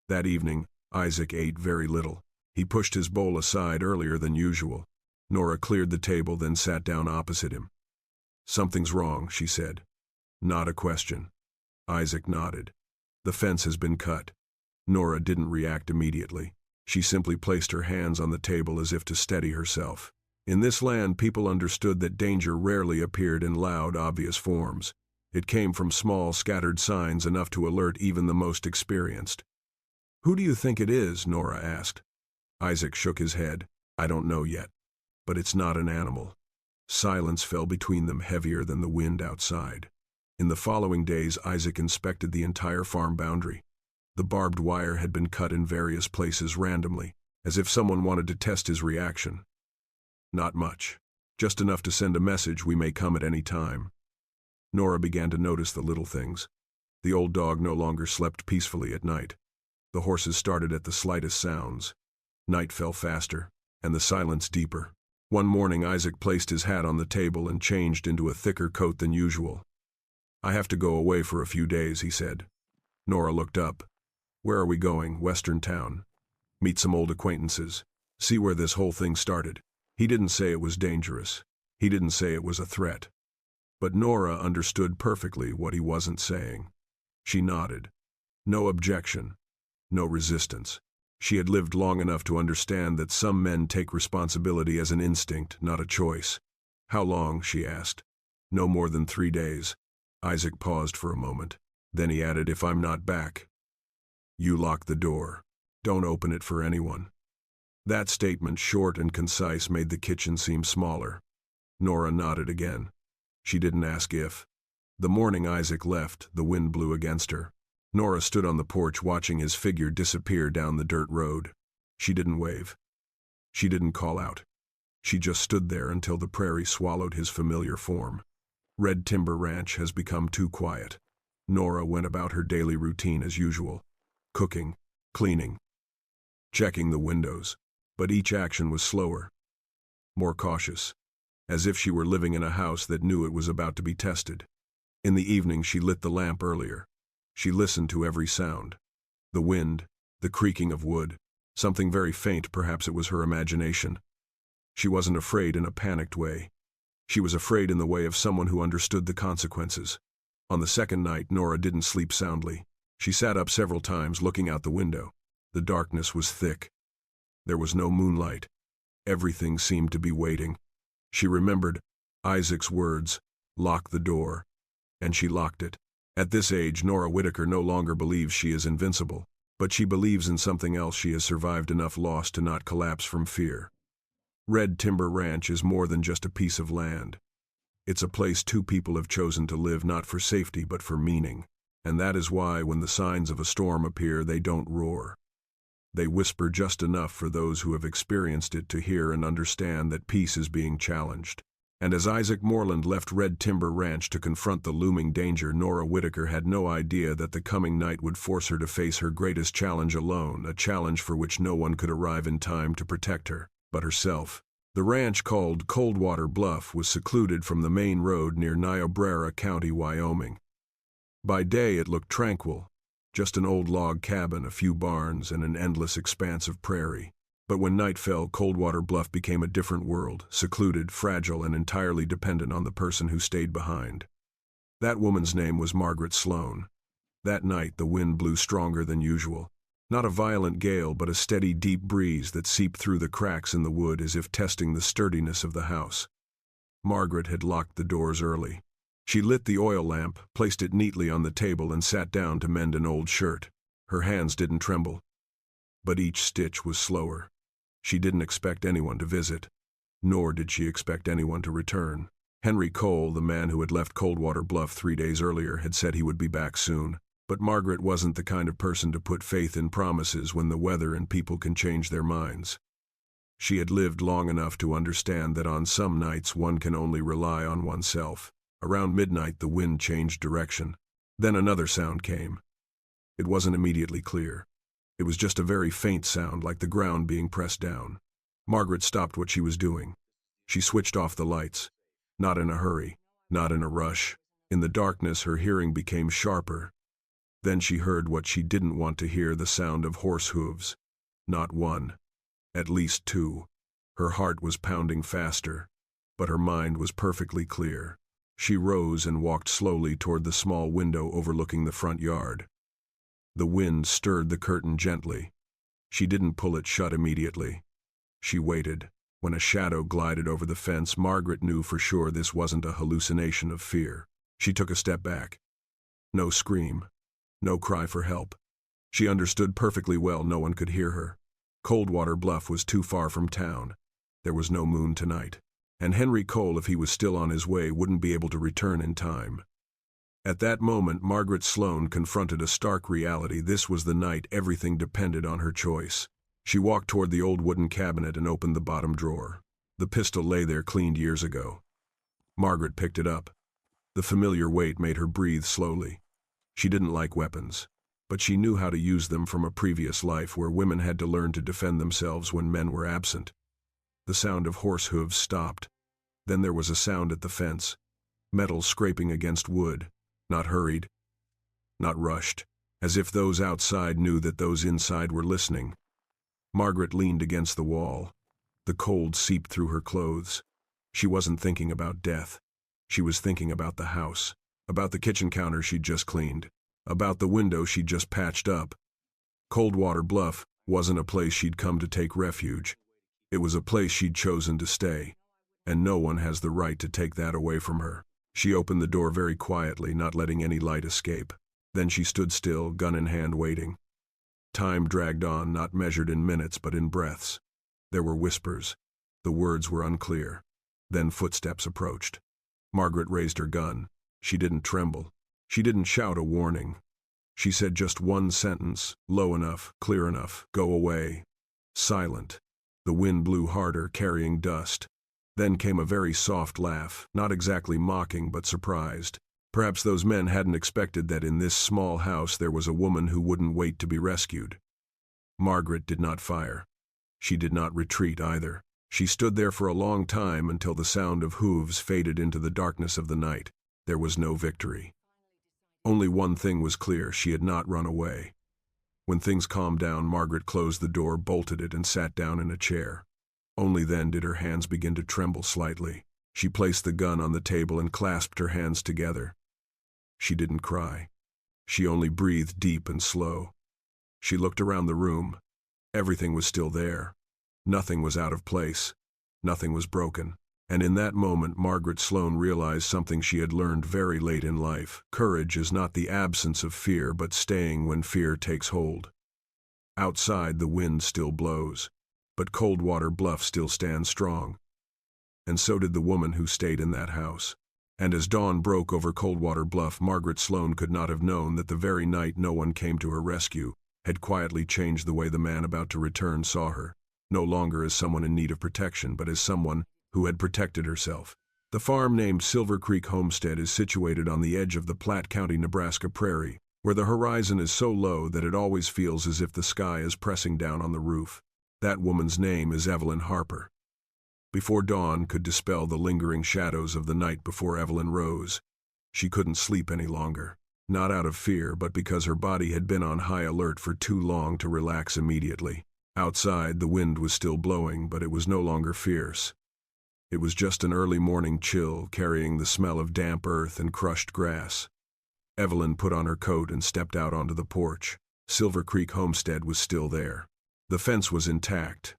Speaker 1: That evening, Isaac ate very little. He pushed his bowl aside earlier than usual. Nora cleared the table, then sat down opposite him. Something's wrong, she said. Not a question. Isaac nodded. The fence has been cut. Nora didn't react immediately. She simply placed her hands on the table as if to steady herself. In this land, people understood that danger rarely appeared in loud, obvious forms. It came from small, scattered signs, enough to alert even the most experienced. Who do you think it is? Nora asked. Isaac shook his head. I don't know yet. But it's not an animal. Silence fell between them, heavier than the wind outside. In the following days, Isaac inspected the entire farm boundary. The barbed wire had been cut in various places randomly, as if someone wanted to test his reaction. Not much. Just enough to send a message, we may come at any time. Nora began to notice the little things. The old dog no longer slept peacefully at night. The horses started at the slightest sounds. Night fell faster, and the silence deeper. One morning, Isaac placed his hat on the table and changed into a thicker coat than usual. I have to go away for a few days, he said. Nora looked up. Where are we going? Western town. Meet some old acquaintances. See where this whole thing started. He didn't say it was dangerous. He didn't say it was a threat. But Nora understood perfectly what he wasn't saying. She nodded. No objection. No resistance. She had lived long enough to understand that some men take responsibility as an instinct, not a choice. How long? She asked. No more than 3 days. Isaac paused for a moment. Then he added, if I'm not back. You lock the door. Don't open it for anyone. That statement, short and concise, made the kitchen seem smaller. Nora nodded again. She didn't ask if. The morning Isaac left, the wind blew against her. Nora stood on the porch watching his figure disappear down the dirt road. She didn't wave. She didn't call out. She just stood there until the prairie swallowed his familiar form. Red Timber Ranch has become too quiet. Nora went about her daily routine as usual. Cooking, cleaning, checking the windows. But each action was slower, more cautious, as if she were living in a house that knew it was about to be tested. In the evening she lit the lamp earlier. She listened to every sound. The wind, the creaking of wood, something very faint, perhaps it was her imagination. She wasn't afraid in a panicked way. She was afraid in the way of someone who understood the consequences. On the second night, Nora didn't sleep soundly. She sat up several times looking out the window. The darkness was thick. There was no moonlight. Everything seemed to be waiting. She remembered Isaac's words, "Lock the door," and she locked it. At this age, Nora Whitaker no longer believes she is invincible, but she believes in something else. She has survived enough loss to not collapse from fear. Red Timber Ranch is more than just a piece of land. It's a place two people have chosen to live, not for safety but for meaning. And that is why when the signs of a storm appear, they don't roar. They whisper just enough for those who have experienced it to hear and understand that peace is being challenged. And as Isaac Moreland left Red Timber Ranch to confront the looming danger, Nora Whitaker had no idea that the coming night would force her to face her greatest challenge alone, a challenge for which no one could arrive in time to protect her, but herself. The ranch, called Coldwater Bluff, was secluded from the main road near Niobrara County, Wyoming. By day it looked tranquil. Just an old log cabin, a few barns, and an endless expanse of prairie. But when night fell, Coldwater Bluff became a different world, secluded, fragile, and entirely dependent on the person who stayed behind. That woman's name was Margaret Sloan. That night the wind blew stronger than usual. Not a violent gale, but a steady, deep breeze that seeped through the cracks in the wood as if testing the sturdiness of the house. Margaret had locked the doors early. She lit the oil lamp, placed it neatly on the table, and sat down to mend an old shirt. Her hands didn't tremble, but each stitch was slower. She didn't expect anyone to visit, nor did she expect anyone to return. Henry Cole, the man who had left Coldwater Bluff 3 days earlier, had said he would be back soon. But Margaret wasn't the kind of person to put faith in promises when the weather and people can change their minds. She had lived long enough to understand that on some nights one can only rely on oneself. Around midnight the wind changed direction. Then another sound came. It wasn't immediately clear. It was just a very faint sound, like the ground being pressed down. Margaret stopped what she was doing. She switched off the lights. Not in a hurry, not in a rush. In the darkness her hearing became sharper. Then she heard what she didn't want to hear, the sound of horse hooves. Not one. At least 2. Her heart was pounding faster, but her mind was perfectly clear. She rose and walked slowly toward the small window overlooking the front yard. The wind stirred the curtain gently. She didn't pull it shut immediately. She waited. When a shadow glided over the fence, Margaret knew for sure this wasn't a hallucination of fear. She took a step back. No scream. No cry for help. She understood perfectly well no one could hear her. Coldwater Bluff was too far from town. There was no moon tonight. And Henry Cole, if he was still on his way, wouldn't be able to return in time. At that moment, Margaret Sloan confronted a stark reality. This was the night everything depended on her choice. She walked toward the old wooden cabinet and opened the bottom drawer. The pistol lay there, cleaned years ago. Margaret picked it up. The familiar weight made her breathe slowly. She didn't like weapons, but she knew how to use them from a previous life where women had to learn to defend themselves when men were absent. The sound of horse hooves stopped. Then there was a sound at the fence. Metal scraping against wood. Not hurried. Not rushed. As if those outside knew that those inside were listening. Margaret leaned against the wall. The cold seeped through her clothes. She wasn't thinking about death. She was thinking about the house. About the kitchen counter she'd just cleaned. About the window she'd just patched up. Coldwater Bluff wasn't a place she'd come to take refuge. It was a place she'd chosen to stay. And no one has the right to take that away from her. She opened the door very quietly, not letting any light escape. Then she stood still, gun in hand, waiting. Time dragged on, not measured in minutes but in breaths. There were whispers. The words were unclear. Then footsteps approached. Margaret raised her gun. She didn't tremble. She didn't shout a warning. She said just one sentence, low enough, clear enough, "Go away." Silent. The wind blew harder, carrying dust. Then came a very soft laugh, not exactly mocking but surprised. Perhaps those men hadn't expected that in this small house there was a woman who wouldn't wait to be rescued. Margaret did not fire. She did not retreat either. She stood there for a long time until the sound of hooves faded into the darkness of the night. There was no victory. Only one thing was clear: she had not run away. When things calmed down, Margaret closed the door, bolted it, and sat down in a chair. Only then did her hands begin to tremble slightly. She placed the gun on the table and clasped her hands together. She didn't cry. She only breathed deep and slow. She looked around the room. Everything was still there. Nothing was out of place. Nothing was broken. And in that moment, Margaret Sloane realized something she had learned very late in life. Courage is not the absence of fear, but staying when fear takes hold. Outside, the wind still blows, but Coldwater Bluff still stands strong. And so did the woman who stayed in that house. And as dawn broke over Coldwater Bluff, Margaret Sloane could not have known that the very night no one came to her rescue had quietly changed the way the man about to return saw her, no longer as someone in need of protection, but as someone who had protected herself. The farm named Silver Creek Homestead is situated on the edge of the Platte County, Nebraska prairie, where the horizon is so low that it always feels as if the sky is pressing down on the roof. That woman's name is Evelyn Harper. Before dawn could dispel the lingering shadows of the night before Evelyn rose, she couldn't sleep any longer, not out of fear, but because her body had been on high alert for too long to relax immediately. Outside, the wind was still blowing, but it was no longer fierce. It was just an early morning chill, carrying the smell of damp earth and crushed grass. Evelyn put on her coat and stepped out onto the porch. Silver Creek Homestead was still there. The fence was intact.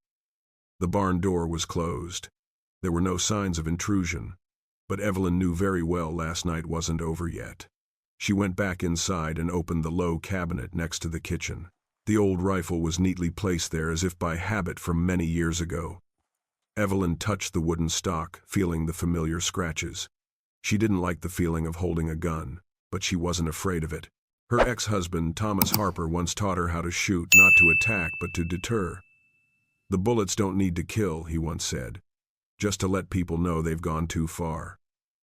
Speaker 1: The barn door was closed. There were no signs of intrusion, but Evelyn knew very well last night wasn't over yet. She went back inside and opened the low cabinet next to the kitchen. The old rifle was neatly placed there as if by habit from many years ago. Evelyn touched the wooden stock, feeling the familiar scratches. She didn't like the feeling of holding a gun, but she wasn't afraid of it. Her ex-husband, Thomas Harper, once taught her how to shoot, not to attack, but to deter. "The bullets don't need to kill," he once said, "just to let people know they've gone too far."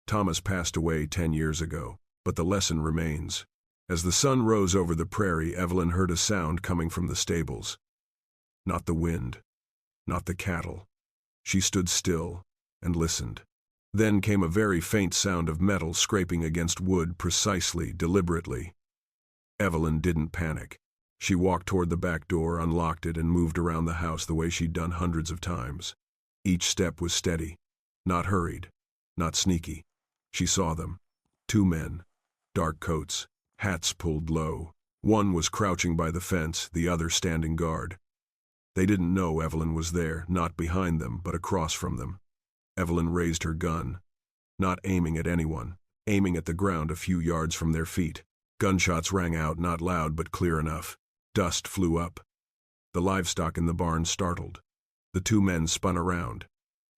Speaker 1: Thomas passed away 10 years ago, but the lesson remains. As the sun rose over the prairie, Evelyn heard a sound coming from the stables. Not the wind, not the cattle. She stood still and listened. Then came a very faint sound of metal scraping against wood, precisely, deliberately. Evelyn didn't panic. She walked toward the back door, unlocked it, and moved around the house the way she'd done hundreds of times. Each step was steady, not hurried, not sneaky. She saw them. 2 men, dark coats, hats pulled low. One was crouching by the fence, the other standing guard. They didn't know Evelyn was there, not behind them, but across from them. Evelyn raised her gun, not aiming at anyone, aiming at the ground a few yards from their feet. Gunshots rang out, not loud but clear enough. Dust flew up. The livestock in the barn startled. The 2 men spun around.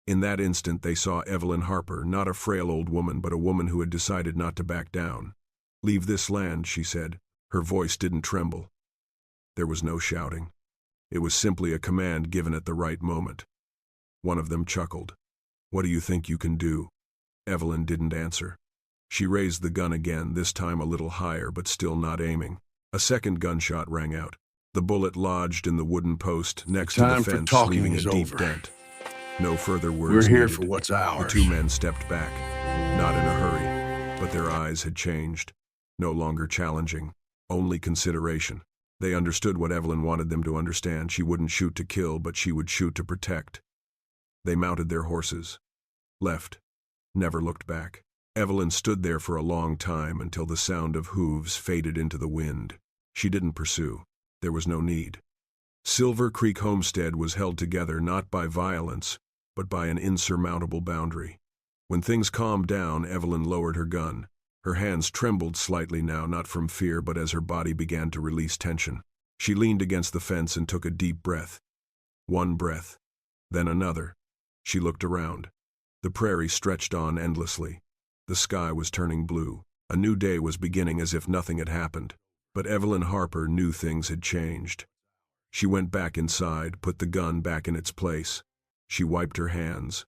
Speaker 1: In that instant they saw Evelyn Harper, not a frail old woman, but a woman who had decided not to back down. "Leave this land," she said. Her voice didn't tremble. There was no shouting. It was simply a command given at the right moment. One of them chuckled. "What do you think you can do?" Evelyn didn't answer. She raised the gun again, this time a little higher, but still not aiming. A second gunshot rang out. The bullet lodged in the wooden post next to the fence, leaving a deep dent. No further words
Speaker 2: We're here
Speaker 1: needed.
Speaker 2: for what's ours.
Speaker 1: The 2 men stepped back, not in a hurry, but their eyes had changed. No longer challenging, only consideration. They understood what Evelyn wanted them to understand. She wouldn't shoot to kill, but she would shoot to protect. They mounted their horses, left, never looked back. Evelyn stood there for a long time until the sound of hooves faded into the wind. She didn't pursue. There was no need. Silver Creek Homestead was held together not by violence, but by an insurmountable boundary. When things calmed down, Evelyn lowered her gun. Her hands trembled slightly now, not from fear, but as her body began to release tension. She leaned against the fence and took a deep breath. One breath, then another. She looked around. The prairie stretched on endlessly. The sky was turning blue. A new day was beginning as if nothing had happened. But Evelyn Harper knew things had changed. She went back inside, put the gun back in its place. She wiped her hands.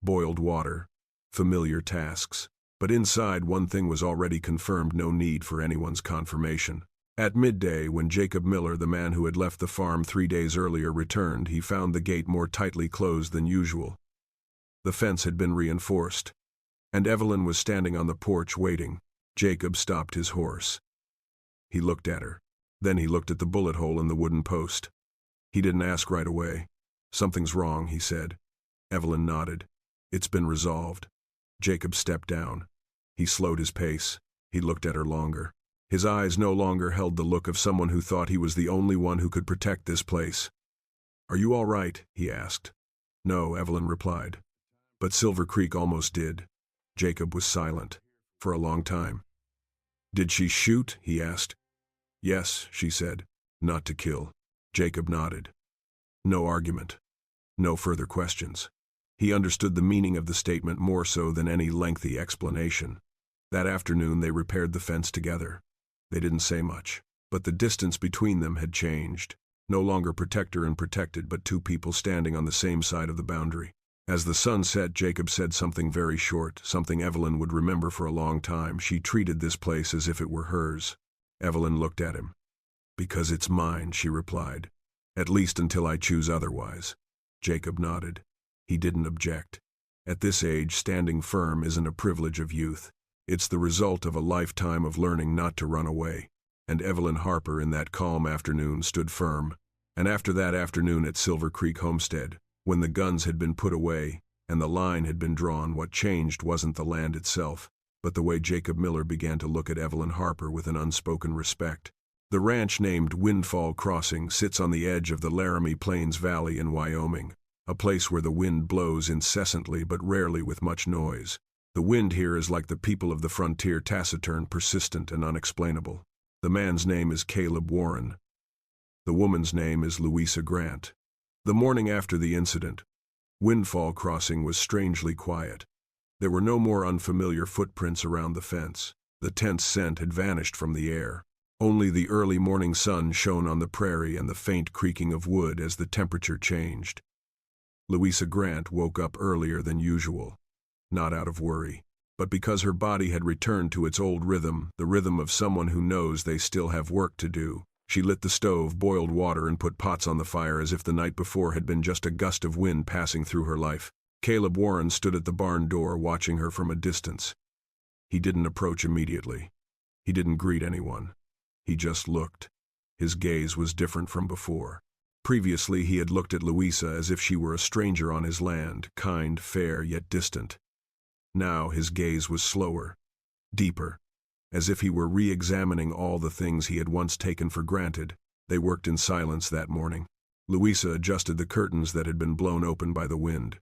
Speaker 1: Boiled water. Familiar tasks. But inside, one thing was already confirmed: no need for anyone's confirmation. At midday, when Jacob Miller, the man who had left the farm 3 days earlier, returned, he found the gate more tightly closed than usual. The fence had been reinforced, and Evelyn was standing on the porch waiting. Jacob stopped his horse. He looked at her. Then he looked at the bullet hole in the wooden post. He didn't ask right away. "Something's wrong," he said. Evelyn nodded. "It's been resolved." Jacob stepped down. He slowed his pace. He looked at her longer. His eyes no longer held the look of someone who thought he was the only one who could protect this place. "Are you all right?" he asked. "No," Evelyn replied. "But Silver Creek almost did." Jacob was silent. For a long time. "Did she shoot?" he asked. "Yes," she said. "Not to kill." Jacob nodded. No argument. No further questions. He understood the meaning of the statement more so than any lengthy explanation. That afternoon they repaired the fence together. They didn't say much, but the distance between them had changed. No longer protector and protected, but two people standing on the same side of the boundary. As the sun set, Jacob said something very short, something Evelyn would remember for a long time. She treated this place as if it were hers. Evelyn looked at him. "Because it's mine," she replied. "At least until I choose otherwise." Jacob nodded. He didn't object. At this age, standing firm isn't a privilege of youth. It's the result of a lifetime of learning not to run away. And Evelyn Harper, in that calm afternoon, stood firm. And after that afternoon at Silver Creek Homestead, when the guns had been put away and the line had been drawn, what changed wasn't the land itself, but the way Jacob Miller began to look at Evelyn Harper with an unspoken respect. The ranch named Windfall Crossing sits on the edge of the Laramie Plains Valley in Wyoming, a place where the wind blows incessantly but rarely with much noise. The wind here is like the people of the frontier, taciturn, persistent, and unexplainable. The man's name is Caleb Warren. The woman's name is Louisa Grant. The morning after the incident, Windfall Crossing was strangely quiet. There were no more unfamiliar footprints around the fence. The tense scent had vanished from the air. Only the early morning sun shone on the prairie and the faint creaking of wood as the temperature changed. Louisa Grant woke up earlier than usual, not out of worry, but because her body had returned to its old rhythm, the rhythm of someone who knows they still have work to do. She lit the stove, boiled water, and put pots on the fire as if the night before had been just a gust of wind passing through her life. Caleb Warren stood at the barn door watching her from a distance. He didn't approach immediately. He didn't greet anyone. He just looked. His gaze was different from before. Previously he had looked at Louisa as if she were a stranger on his land, kind, fair, yet distant. Now his gaze was slower, deeper, as if he were re-examining all the things he had once taken for granted. They worked in silence that morning. Louisa adjusted the curtains that had been blown open by the wind.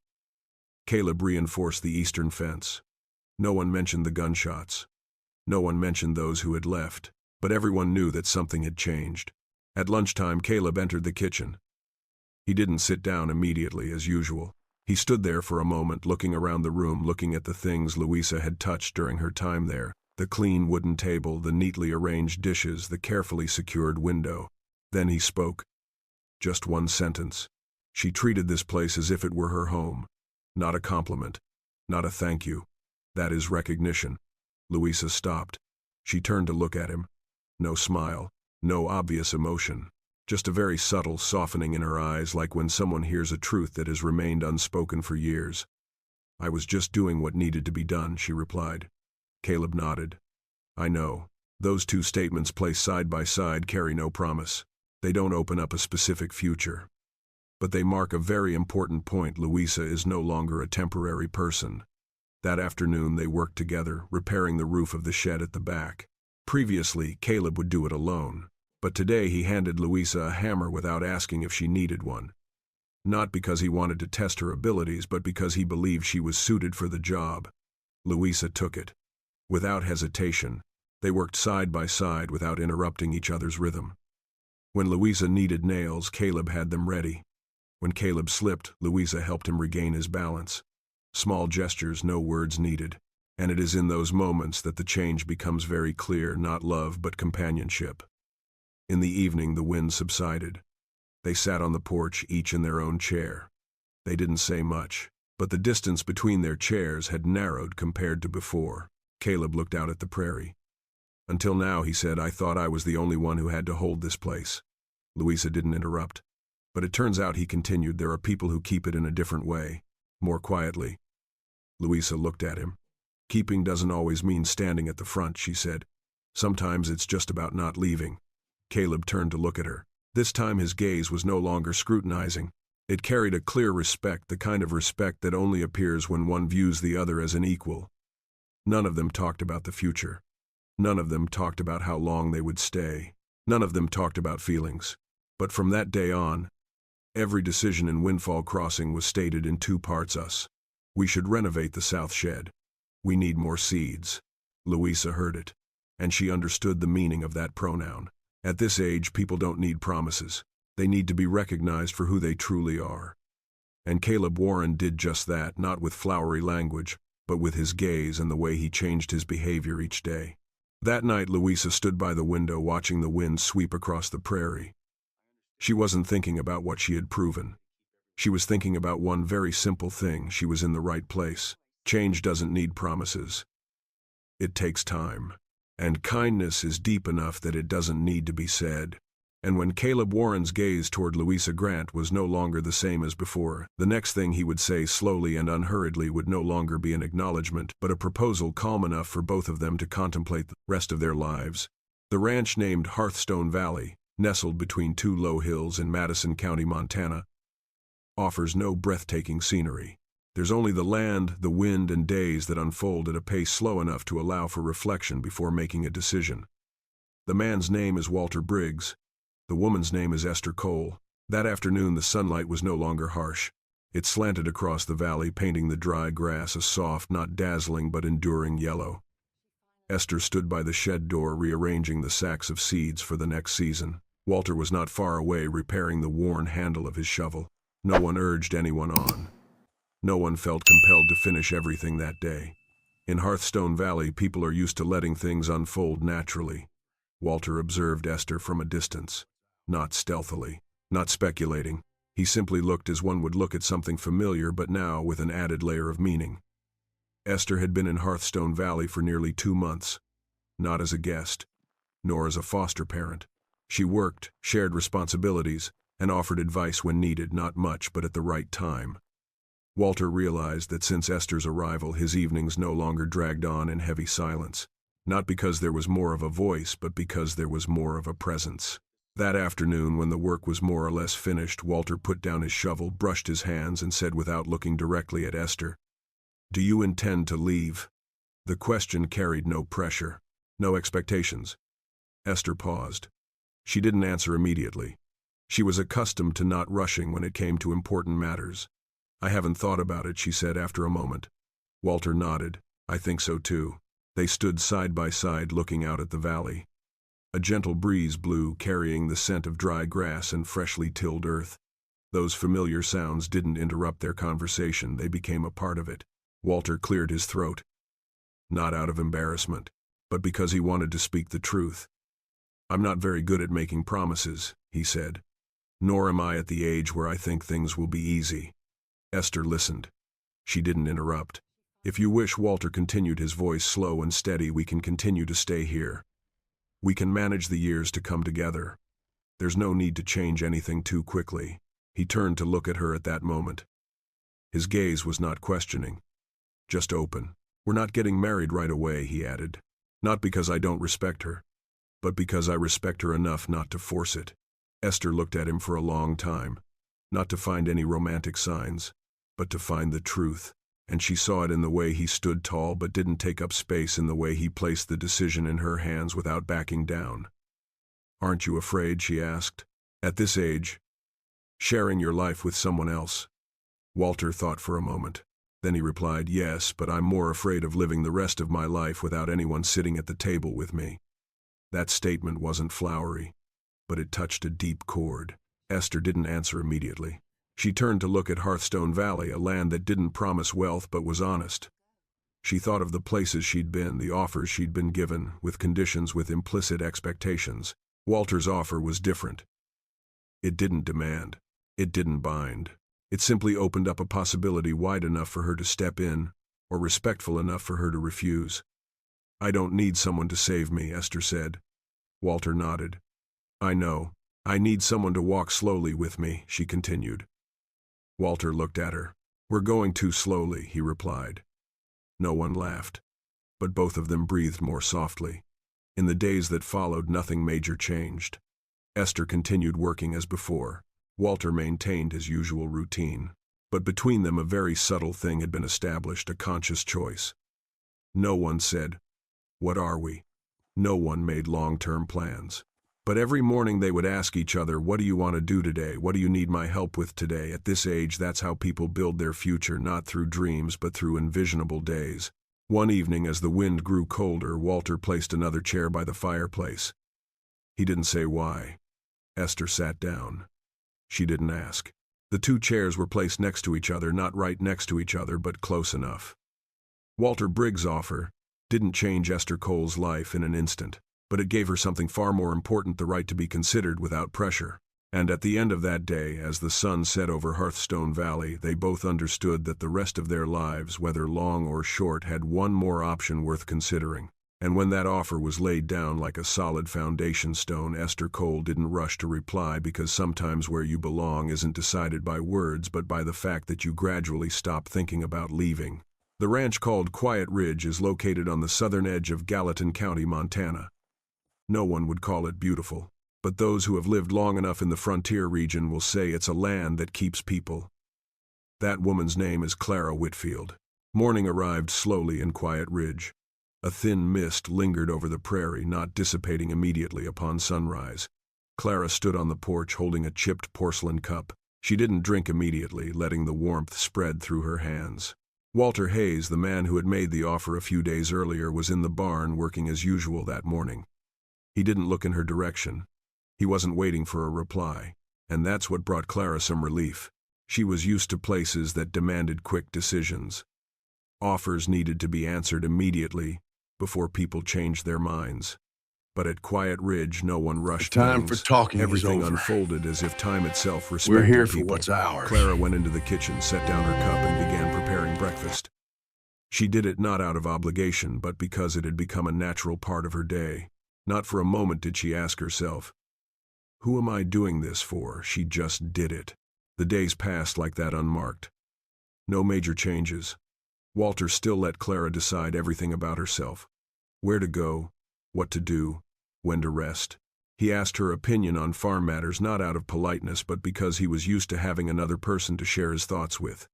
Speaker 1: Caleb reinforced the eastern fence. No one mentioned the gunshots. No one mentioned those who had left, but everyone knew that something had changed. At lunchtime, Caleb entered the kitchen. He didn't sit down immediately as usual. He stood there for a moment, looking around the room, looking at the things Louisa had touched during her time there. The clean wooden table, the neatly arranged dishes, the carefully secured window. Then he spoke. Just one sentence. She treated this place as if it were her home. Not a compliment. Not a thank you. That is recognition. Louisa stopped. She turned to look at him. No smile. No obvious emotion. Just a very subtle softening in her eyes, like when someone hears a truth that has remained unspoken for years. "I was just doing what needed to be done," she replied. Caleb nodded. "I know. Those two statements placed side by side carry no promise. They don't open up a specific future. But they mark a very important point. Louisa is no longer a temporary person." That afternoon they worked together, repairing the roof of the shed at the back. Previously, Caleb would do it alone, but today he handed Louisa a hammer without asking if she needed one. Not because he wanted to test her abilities, but because he believed she was suited for the job. Louisa took it. Without hesitation, they worked side by side without interrupting each other's rhythm. When Louisa needed nails, Caleb had them ready. When Caleb slipped, Louisa helped him regain his balance. Small gestures, no words needed. And it is in those moments that the change becomes very clear, not love but companionship. In the evening, the wind subsided. They sat on the porch, each in their own chair. They didn't say much, but the distance between their chairs had narrowed compared to before. Caleb looked out at the prairie. Until now, he said, I thought I was the only one who had to hold this place. Louisa didn't interrupt. But it turns out, he continued, there are people who keep it in a different way, more quietly. Louisa looked at him. Keeping doesn't always mean standing at the front, she said. Sometimes it's just about not leaving. Caleb turned to look at her. This time his gaze was no longer scrutinizing. It carried a clear respect, the kind of respect that only appears when one views the other as an equal. None of them talked about the future. None of them talked about how long they would stay. None of them talked about feelings. But from that day on, every decision in Windfall Crossing was stated in two parts. Us. We should renovate the south shed. We need more seeds. Louisa heard it, and she understood the meaning of that pronoun. At this age, people don't need promises. They need to be recognized for who they truly are. And Caleb Warren did just that, not with flowery language, but with his gaze and the way he changed his behavior each day. That night, Louisa stood by the window watching the wind sweep across the prairie. She wasn't thinking about what she had proven. She was thinking about one very simple thing: she was in the right place. Change doesn't need promises. It takes time. And kindness is deep enough that it doesn't need to be said. And when Caleb Warren's gaze toward Louisa Grant was no longer the same as before, the next thing he would say slowly and unhurriedly would no longer be an acknowledgement, but a proposal calm enough for both of them to contemplate the rest of their lives. The ranch, named Hearthstone Valley, nestled between two low hills in Madison County, Montana, offers no breathtaking scenery. There's only the land, the wind, and days that unfold at a pace slow enough to allow for reflection before making a decision. The man's name is Walter Briggs. The woman's name is Esther Cole. That afternoon, the sunlight was no longer harsh. It slanted across the valley, painting the dry grass a soft, not dazzling but enduring yellow. Esther stood by the shed door, rearranging the sacks of seeds for the next season. Walter was not far away, repairing the worn handle of his shovel. No one urged anyone on. No one felt compelled to finish everything that day. In Hearthstone Valley, people are used to letting things unfold naturally. Walter observed Esther from a distance. Not stealthily, not speculating. He simply looked as one would look at something familiar, but now with an added layer of meaning. Esther had been in Hearthstone Valley for nearly 2 months. Not as a guest, nor as a foster parent. She worked, shared responsibilities, and offered advice when needed, not much, but at the right time. Walter realized that since Esther's arrival, his evenings no longer dragged on in heavy silence. Not because there was more of a voice, but because there was more of a presence. That afternoon, when the work was more or less finished, Walter put down his shovel, brushed his hands, and said without looking directly at Esther, "Do you intend to leave?" The question carried no pressure, no expectations. Esther paused. She didn't answer immediately. She was accustomed to not rushing when it came to important matters. "I haven't thought about it," she said after a moment. Walter nodded. "I think so too." They stood side by side, looking out at the valley. A gentle breeze blew, carrying the scent of dry grass and freshly tilled earth. Those familiar sounds didn't interrupt their conversation, they became a part of it. Walter cleared his throat. Not out of embarrassment, but because he wanted to speak the truth. "I'm not very good at making promises," he said. "Nor am I at the age where I think things will be easy." Esther listened. She didn't interrupt. "If you wish," Walter continued, his voice slow and steady, "we can continue to stay here. We can manage the years to come together. There's no need to change anything too quickly." He turned to look at her at that moment. His gaze was not questioning, just open. "We're not getting married right away," he added. "Not because I don't respect her, but because I respect her enough not to force it." Esther looked at him for a long time, not to find any romantic signs, but to find the truth. And she saw it in the way he stood tall but didn't take up space, in the way he placed the decision in her hands without backing down. "Aren't you afraid?" she asked. "At this age, sharing your life with someone else?" Walter thought for a moment. Then he replied, "Yes, but I'm more afraid of living the rest of my life without anyone sitting at the table with me." That statement wasn't flowery. but it touched a deep chord. Esther didn't answer immediately. She turned to look at Hearthstone Valley, a land that didn't promise wealth but was honest. She thought of the places she'd been, the offers she'd been given, with conditions, with implicit expectations. Walter's offer was different. It didn't demand. It didn't bind. It simply opened up a possibility wide enough for her to step in, or respectful enough for her to refuse. "I don't need someone to save me," Esther said. Walter nodded. "I know. I need someone to walk slowly with me," she continued. Walter looked at her. "We're going too slowly," he replied. No one laughed, but both of them breathed more softly. In the days that followed, nothing major changed. Esther continued working as before. Walter maintained his usual routine. But between them a very subtle thing had been established, a conscious choice. No one said, "What are we?" No one made long-term plans. But every morning they would ask each other, "What do you want to do today? What do you need my help with today?" At this age, that's how people build their future, not through dreams but through envisionable days. One evening, as the wind grew colder, Walter placed another chair by the fireplace. He didn't say why. Esther sat down. She didn't ask. The two chairs were placed next to each other, not right next to each other, but close enough. Walter Briggs' offer didn't change Esther Cole's life in an instant, but it gave her something far more important, the right to be considered without pressure. And at the end of that day, as the sun set over Hearthstone Valley, they both understood that the rest of their lives, whether long or short, had one more option worth considering. And when that offer was laid down like a solid foundation stone, Esther Cole didn't rush to reply, because sometimes where you belong isn't decided by words but by the fact that you gradually stop thinking about leaving. The ranch called Quiet Ridge is located on the southern edge of Gallatin County, Montana. No one would call it beautiful, but those who have lived long enough in the frontier region will say it's a land that keeps people. That woman's name is Clara Whitfield. Morning arrived slowly in Quiet Ridge. A thin mist lingered over the prairie, not dissipating immediately upon sunrise. Clara stood on the porch holding a chipped porcelain cup. She didn't drink immediately, letting the warmth spread through her hands. Walter Hayes, the man who had made the offer a few days earlier, was in the barn working as usual that morning. He didn't look in her direction. He wasn't waiting for a reply, and that's what brought Clara some relief. She was used to places that demanded quick decisions. Offers needed to be answered immediately, before people changed their minds. But at Quiet Ridge, no one rushed things.
Speaker 2: The time for talking
Speaker 1: Everything
Speaker 2: is over.
Speaker 1: unfolded as if time itself respected
Speaker 2: We're here for
Speaker 1: people.
Speaker 2: what's ours.
Speaker 1: Clara went into the kitchen, set down her cup, and began preparing breakfast. She did it not out of obligation, but because it had become a natural part of her day. Not for a moment did she ask herself, "Who am I doing this for?" She just did it. The days passed like that, unmarked. No major changes. Walter still let Clara decide everything about herself. Where to go, what to do, when to rest. He asked her opinion on farm matters not out of politeness but because he was used to having another person to share his thoughts with.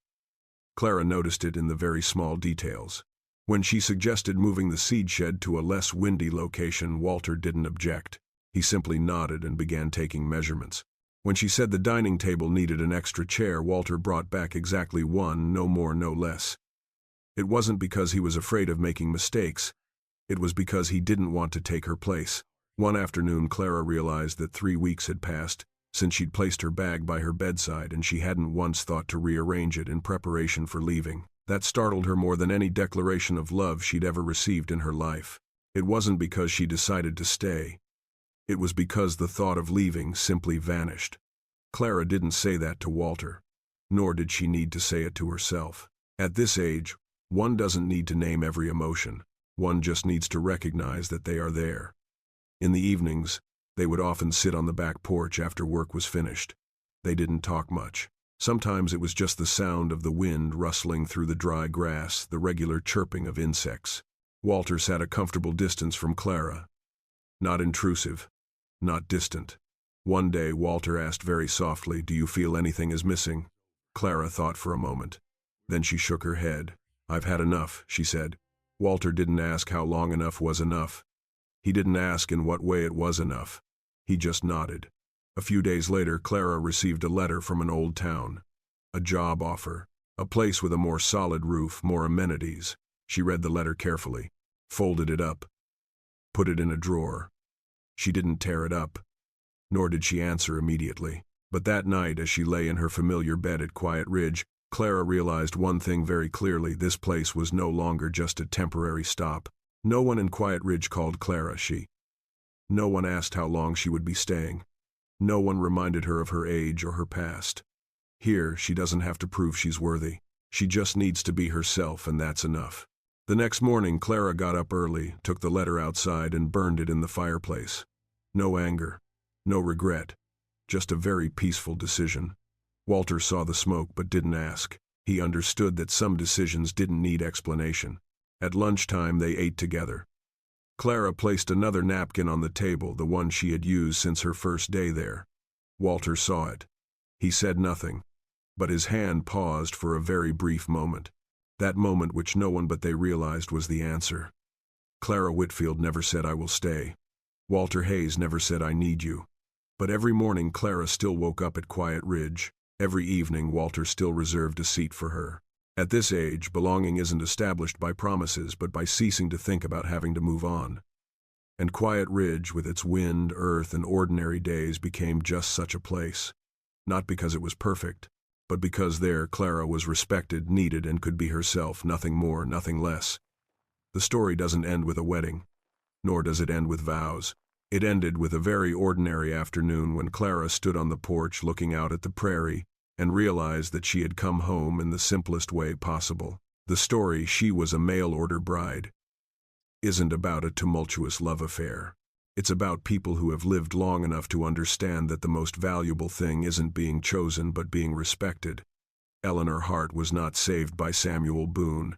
Speaker 1: Clara noticed it in the very small details. When she suggested moving the seed shed to a less windy location, Walter didn't object. He simply nodded and began taking measurements. When she said the dining table needed an extra chair, Walter brought back exactly one, no more, no less. It wasn't because he was afraid of making mistakes. It was because he didn't want to take her place. One afternoon, Clara realized that 3 weeks had passed since she'd placed her bag by her bedside, and she hadn't once thought to rearrange it in preparation for leaving. That startled her more than any declaration of love she'd ever received in her life. It wasn't because she decided to stay. It was because the thought of leaving simply vanished. Clara didn't say that to Walter, nor did she need to say it to herself. At this age, one doesn't need to name every emotion. One just needs to recognize that they are there. In the evenings, they would often sit on the back porch after work was finished. They didn't talk much. Sometimes it was just the sound of the wind rustling through the dry grass, the regular chirping of insects. Walter sat a comfortable distance from Clara. Not intrusive, not distant. One day, Walter asked very softly, "Do you feel anything is missing?" Clara thought for a moment. Then she shook her head. "I've had enough," she said. Walter didn't ask how long enough was enough. He didn't ask in what way it was enough. He just nodded. A few days later, Clara received a letter from an old town. A job offer. A place with a more solid roof, more amenities. She read the letter carefully, folded it up, put it in a drawer. She didn't tear it up. nor did she answer immediately. But that night, as she lay in her familiar bed at Quiet Ridge, Clara realized one thing very clearly: this place was no longer just a temporary stop. No one in Quiet Ridge called Clara she. No one asked how long she would be staying. No one reminded her of her age or her past. Here, she doesn't have to prove she's worthy. She just needs to be herself, and that's enough. The next morning, Clara got up early, took the letter outside, and burned it in the fireplace. No anger, no regret, just a very peaceful decision. Walter saw the smoke but didn't ask. He understood that some decisions didn't need explanation. At lunchtime, they ate together. Clara placed another napkin on the table, the one she had used since her first day there. Walter saw it. He said nothing, but his hand paused for a very brief moment. That moment which no one but they realized was the answer. Clara Whitfield never said, "I will stay." Walter Hayes never said, "I need you." But every morning Clara still woke up at Quiet Ridge. Every evening Walter still reserved a seat for her. At this age, belonging isn't established by promises but by ceasing to think about having to move on. And Quiet Ridge, with its wind, earth, and ordinary days, became just such a place. Not because it was perfect, but because there Clara was respected, needed, and could be herself, nothing more, nothing less. The story doesn't end with a wedding, nor does it end with vows. It ended with a very ordinary afternoon when Clara stood on the porch looking out at the prairie and realized that she had come home in the simplest way possible. The story, She Was a Mail-Order Bride, isn't about a tumultuous love affair. It's about people who have lived long enough to understand that the most valuable thing isn't being chosen but being respected. Eleanor Hart was not saved by Samuel Boone,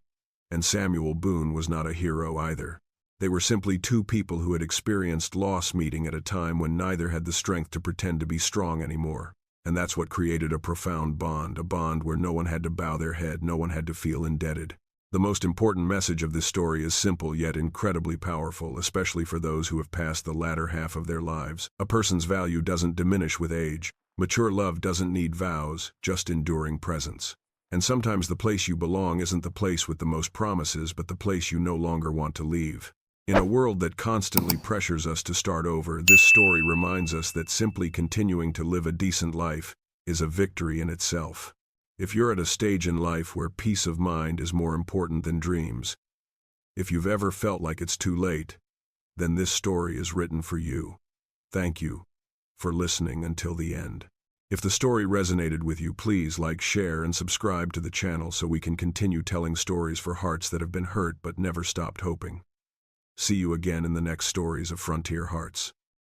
Speaker 1: and Samuel Boone was not a hero either. They were simply two people who had experienced loss meeting at a time when neither had the strength to pretend to be strong anymore. And that's what created a profound bond, a bond where no one had to bow their head, no one had to feel indebted. The most important message of this story is simple yet incredibly powerful, especially for those who have passed the latter half of their lives. A person's value doesn't diminish with age. Mature love doesn't need vows, just enduring presence. And sometimes the place you belong isn't the place with the most promises, but the place you no longer want to leave. In a world that constantly pressures us to start over, this story reminds us that simply continuing to live a decent life is a victory in itself. If you're at a stage in life where peace of mind is more important than dreams, if you've ever felt like it's too late, then this story is written for you. Thank you for listening until the end. If the story resonated with you, please like, share, and subscribe to the channel so we can continue telling stories for hearts that have been hurt but never stopped hoping. See you again in the next stories of Frontier Hearts.